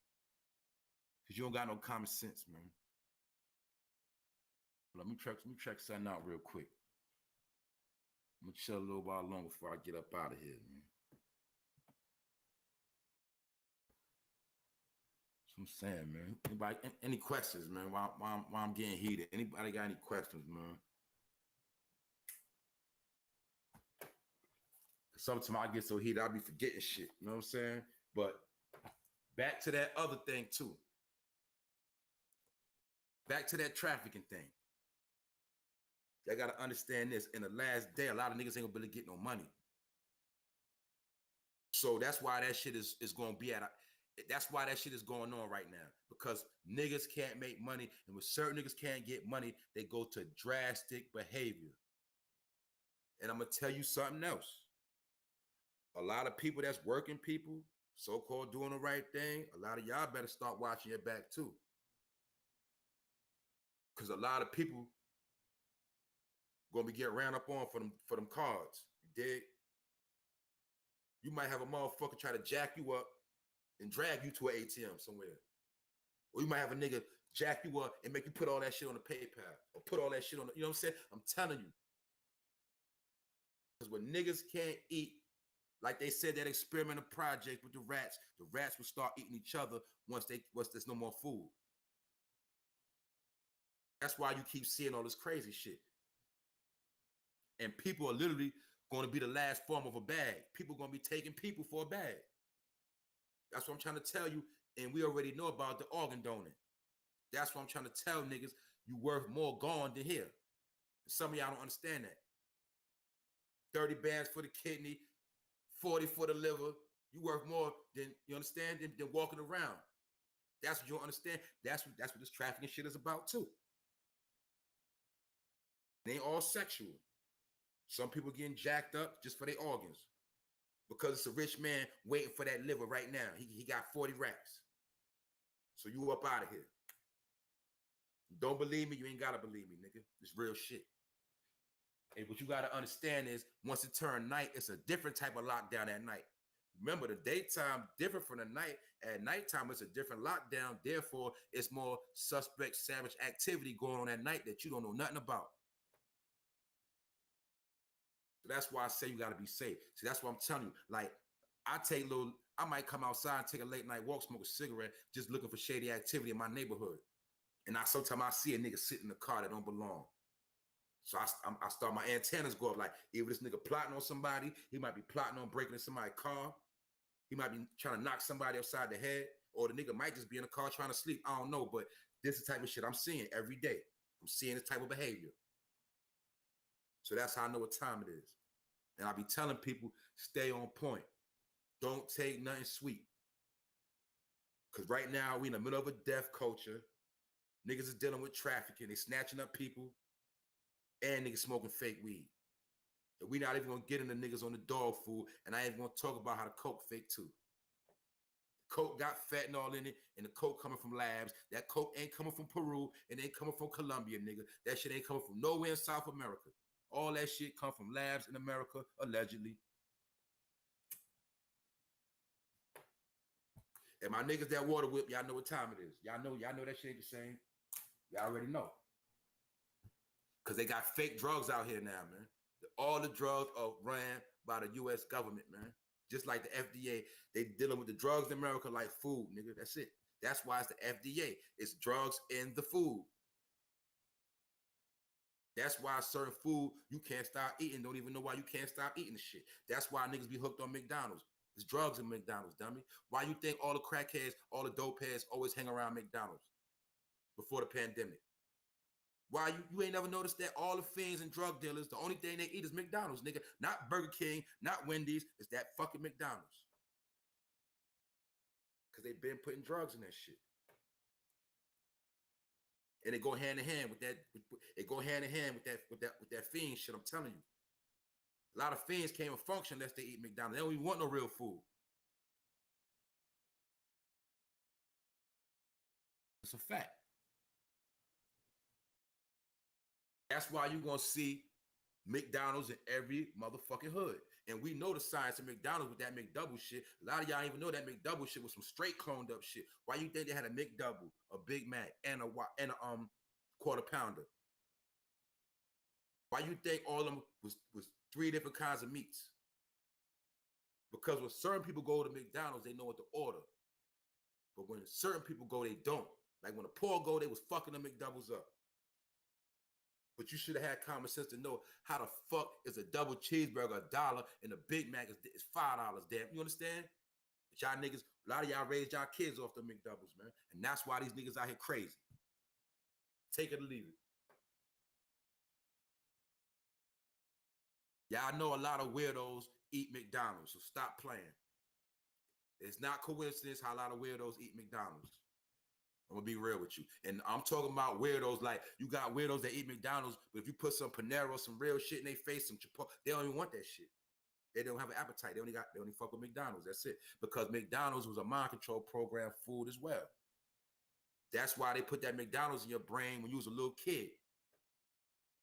Because you don't got no common sense, man. Let me check something out real quick. I'm going to chill a little while longer before I get up out of here, man. That's what I'm saying, man. Anybody, any questions, man, while I'm getting heated? Anybody got any questions, man? Sometimes I get so heated, I'll be forgetting shit. You know what I'm saying? But back to that other thing, too. Back to that trafficking thing. Y'all got to understand this. In the last day, a lot of niggas ain't gonna be able to get no money. So that's why that shit is going to be that's why that shit is going on right now. Because niggas can't make money. And when certain niggas can't get money, they go to drastic behavior. And I'm going to tell you something else. A lot of people that's working people, so-called doing the right thing, a lot of y'all better start watching your back too. Because a lot of people gonna be getting ran up on for them cards. You dig? You might have a motherfucker try to jack you up and drag you to an ATM somewhere. Or you might have a nigga jack you up and make you put all that shit on the PayPal. Or put all that shit on the, you know what I'm saying? I'm telling you. Because when niggas can't eat, like they said that experimental project with the rats will start eating each other once there's no more food. That's why you keep seeing all this crazy shit. And people are literally going to be the last form of a bag. People are going to be taking people for a bag. That's what I'm trying to tell you. And we already know about the organ donor. That's what I'm trying to tell niggas. You worth more gone than here. Some of y'all don't understand that. 30 bands for the kidney, 40 for the liver. You worth more than, you understand, than walking around. That's what you don't understand. That's what this trafficking shit is about too. They ain't all sexual. Some people getting jacked up just for their organs because it's a rich man waiting for that liver right now. He got 40 racks. So you up out of here. Don't believe me, you ain't gotta believe me, nigga. It's real shit. And what you gotta understand is once it turns night, it's a different type of lockdown at night. Remember, the daytime different from the night. At nighttime, it's a different lockdown. Therefore, it's more suspect, savage activity going on at night that you don't know nothing about. So that's why I say you gotta be safe. See, that's what I'm telling you. Like, I might come outside and take a late night walk, smoke a cigarette, just looking for shady activity in my neighborhood. And sometimes I see a nigga sit in the car that don't belong. So I start, my antennas go up. Like, if this nigga plotting on somebody, he might be plotting on breaking in somebody's car. He might be trying to knock somebody upside the head, or the nigga might just be in the car trying to sleep. I don't know, but this is the type of shit I'm seeing every day. I'm seeing this type of behavior. So that's how I know what time it is. And I be telling people, stay on point. Don't take nothing sweet. Because right now, we in the middle of a death culture. Niggas is dealing with trafficking. They snatching up people. And niggas smoking fake weed. And we not even going to get into niggas on the dog food. And I ain't going to talk about how the coke fake too. The coke got fentanyl in it. And the coke coming from labs. That coke ain't coming from Peru. And ain't coming from Colombia, nigga. That shit ain't coming from nowhere in South America. All that shit come from labs in America, allegedly. And my niggas that water whip, y'all know what time it is. Y'all know that shit ain't the same. Y'all already know. Because they got fake drugs out here now, man. All the drugs are ran by the U.S. government, man. Just like the FDA, they dealing with the drugs in America like food, nigga. That's it. That's why it's the FDA. It's drugs in the food. That's why certain food you can't stop eating. Don't even know why you can't stop eating the shit. That's why niggas be hooked on McDonald's. There's drugs in McDonald's, dummy. Why you think all the crackheads, all the dope heads always hang around McDonald's before the pandemic? Why you ain't never noticed that all the fiends and drug dealers, the only thing they eat is McDonald's, nigga. Not Burger King, not Wendy's. It's that fucking McDonald's. Because they been putting drugs in that shit. And they go hand in hand with that. It go hand in hand with that fiend shit. I'm telling you. A lot of fiends can't even function unless they eat McDonald's. They don't even want no real food. It's a fact. That's why you're going to see McDonald's in every motherfucking hood. And we know the science of McDonald's with that McDouble shit. A lot of y'all even know that McDouble shit was some straight cloned up shit. Why you think they had a McDouble, a Big Mac, and a quarter pounder? Why you think all of them was 3 different kinds of meats? Because when certain people go to McDonald's, they know what to order. But when certain people go, they don't. Like when the poor go, they was fucking the McDoubles up. But you should have had common sense to know how the fuck is a double cheeseburger $1 and a Big Mac is $5, damn. You understand? But y'all niggas, a lot of y'all raised y'all kids off the McDoubles, man. And that's why these niggas out here crazy. Take it or leave it. Y'all know a lot of weirdos eat McDonald's, so stop playing. It's not coincidence how a lot of weirdos eat McDonald's. I'm gonna be real with you. And I'm talking about weirdos like you got weirdos that eat McDonald's, but if you put some Panero, some real shit in their face, some Chipotle, they don't even want that shit. They don't have an appetite. They only fuck with McDonald's. That's it. Because McDonald's was a mind control program food as well. That's why they put that McDonald's in your brain when you was a little kid.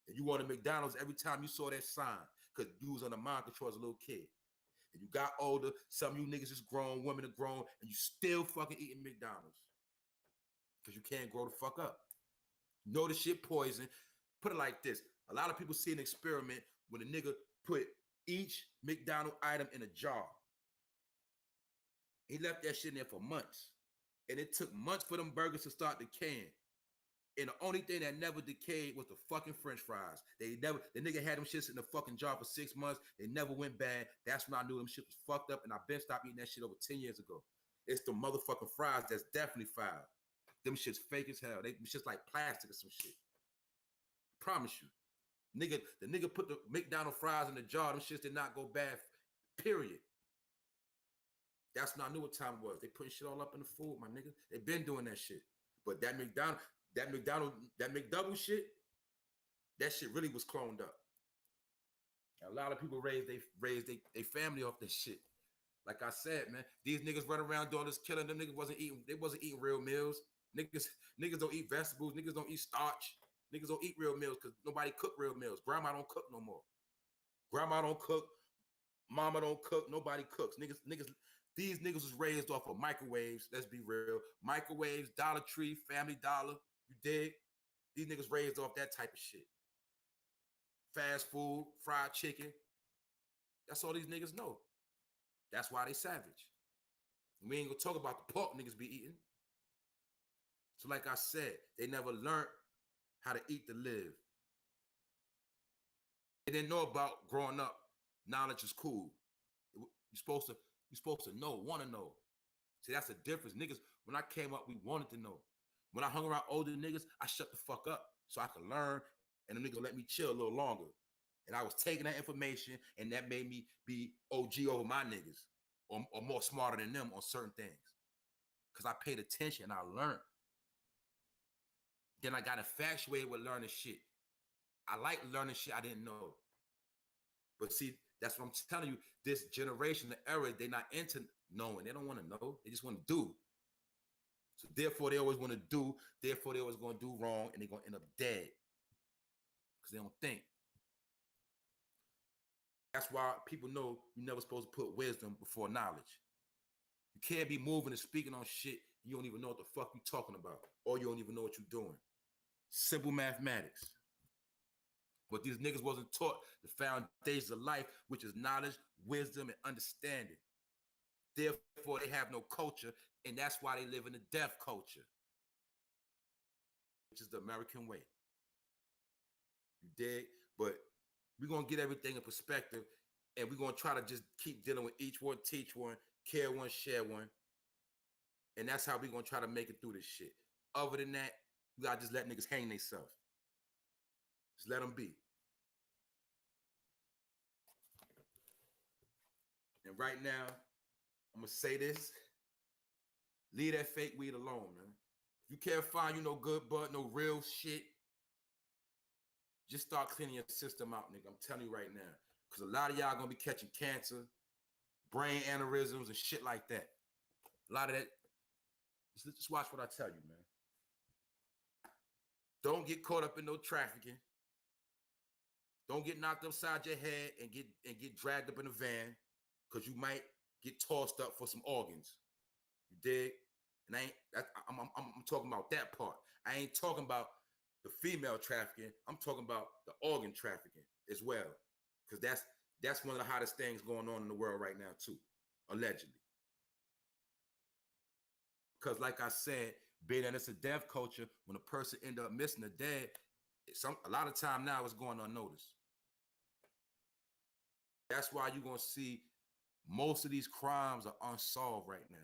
And you wanted McDonald's every time you saw that sign because you was on the mind control as a little kid. And you got older, some of you niggas is grown, women are grown, and you still fucking eating McDonald's. Because you can't grow the fuck up. You know the shit poison. Put it like this. A lot of people see an experiment when a nigga put each McDonald's item in a jar. He left that shit in there for months. And it took months for them burgers to start decaying. And the only thing that never decayed was the fucking French fries. The nigga had them shits in the fucking jar for 6 months. They never went bad. That's when I knew them shit was fucked up. And I've been stopped eating that shit over 10 years ago. It's the motherfucking fries that's definitely foul. Them shit's fake as hell. They shit's like plastic or some shit. I promise you. The nigga put the McDonald's fries in the jar. Them shits did not go bad. Period. That's when I knew what time it was. They putting shit all up in the food, my nigga. They been doing that shit. But that McDouble shit, that shit really was cloned up. A lot of people raised their family off this shit. Like I said, man, these niggas run around doing this killing. Them niggas wasn't eating real meals. Niggas don't eat vegetables. Niggas don't eat starch. Niggas don't eat real meals because nobody cook real meals. Grandma don't cook no more. Grandma don't cook. Mama don't cook. Nobody cooks. These niggas was raised off of microwaves. Let's be real. Microwaves, Dollar Tree, Family Dollar. You dig? These niggas raised off that type of shit. Fast food, fried chicken. That's all these niggas know. That's why they savage. We ain't gonna talk about the pork niggas be eating. So like I said, they never learned how to eat to live. They didn't know about growing up. Knowledge is cool. You're supposed to know, want to know. See, that's the difference. Niggas, when I came up, we wanted to know. When I hung around older niggas, I shut the fuck up so I could learn, and the niggas let me chill a little longer. And I was taking that information, and that made me be OG over my niggas, or more smarter than them on certain things. Because I paid attention and I learned. Then I got infatuated with learning shit. I like learning shit I didn't know. But see, that's what I'm telling you. This generation, the era, they're not into knowing. They don't want to know. They just want to do. So therefore, they always want to do. Therefore, they always going to do wrong, and they're going to end up dead. Because they don't think. That's why people know you're never supposed to put wisdom before knowledge. You can't be moving and speaking on shit you don't even know what the fuck you're talking about, or you don't even know what you're doing. Simple mathematics. But these niggas wasn't taught the foundations of life, which is knowledge, wisdom, and understanding. Therefore, they have no culture, and that's why they live in the deaf culture, which is the American way. You dig? But we're going to get everything in perspective, and we're going to try to just keep dealing with each one, teach one, care one, share one. And that's how we're going to try to make it through this shit. Other than that, you got to just let niggas hang themselves. Just let them be. And right now, I'm going to say this. Leave that fake weed alone, man. If you can't find you no good bud, no real shit, just start cleaning your system out, nigga. I'm telling you right now. Because a lot of y'all going to be catching cancer, brain aneurysms, and shit like that. A lot of that. Just watch what I tell you, man. Don't get caught up in no trafficking. Don't get knocked upside your head and get dragged up in a van, because you might get tossed up for some organs. You dig? And I'm talking about that part. I ain't talking about the female trafficking. I'm talking about the organ trafficking as well, because that's one of the hottest things going on in the world right now too, allegedly. Because like I said, being that it's a deaf culture, when a person end up missing or dead, a lot of time now it's going unnoticed. That's why you're going to see most of these crimes are unsolved right now.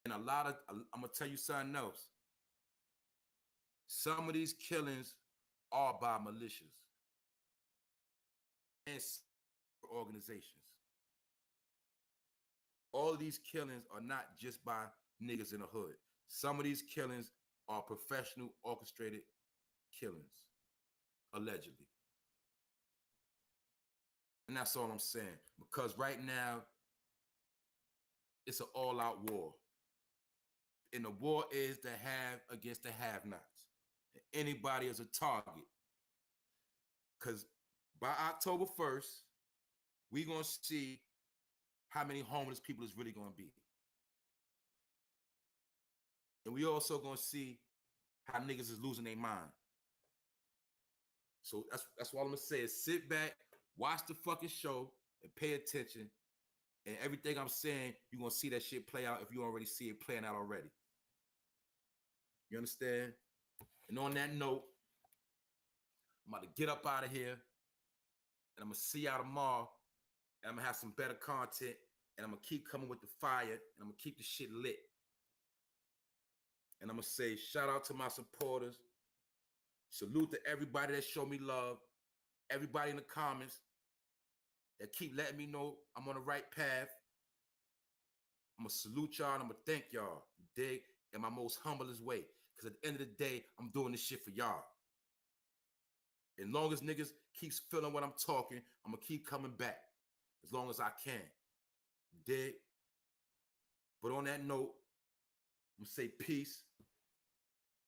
And I'm going to tell you something else. Some of these killings are by militias and organizations. All of these killings are not just by niggas in the hood. Some of these killings are professional, orchestrated killings, allegedly. And that's all I'm saying. Because right now, it's an all-out war. And the war is the have against the have-nots. Anybody is a target. Because by October 1st, we're going to see how many homeless people is really going to be. And we also going to see how niggas is losing their mind. So that's what I'm going to say is sit back, watch the fucking show, and pay attention. And everything I'm saying, you're going to see that shit play out if you already see it playing out already. You understand? And on that note, I'm about to get up out of here, and I'm going to see y'all tomorrow, and I'm going to have some better content, and I'm going to keep coming with the fire, and I'm going to keep the shit lit. And I'm going to say shout out to my supporters. Salute to everybody that showed me love. Everybody in the comments that keep letting me know I'm on the right path. I'm going to salute y'all and I'm going to thank y'all. You dig? In my most humblest way. Because at the end of the day, I'm doing this shit for y'all. As long as niggas keeps feeling what I'm talking, I'm going to keep coming back. As long as I can. You dig? But on that note, I'm gonna say peace.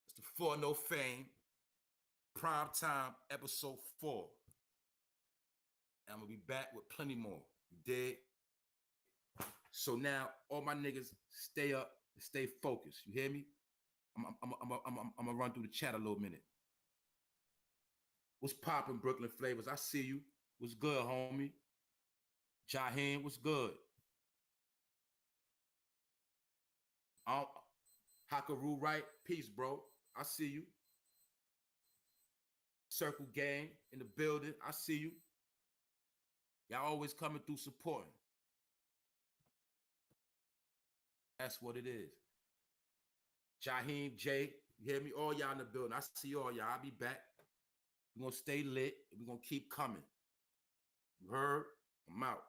It's the 4NOFAME Prime Time Episode 4. And I'm gonna be back with plenty more. You dig? So now, all my niggas, stay up and stay focused. You hear me? I'm gonna run through the chat a little minute. What's poppin', Brooklyn Flavors? I see you. What's good, homie? Jaheem, what's good? Hakaru, right? Peace, bro. I see you. Circle Gang in the building. I see you. Y'all always coming through supporting. That's what it is. Jaheem, Jay, you hear me? All y'all in the building. I see all y'all. I'll be back. We're going to stay lit. We're going to keep coming. You heard? I'm out.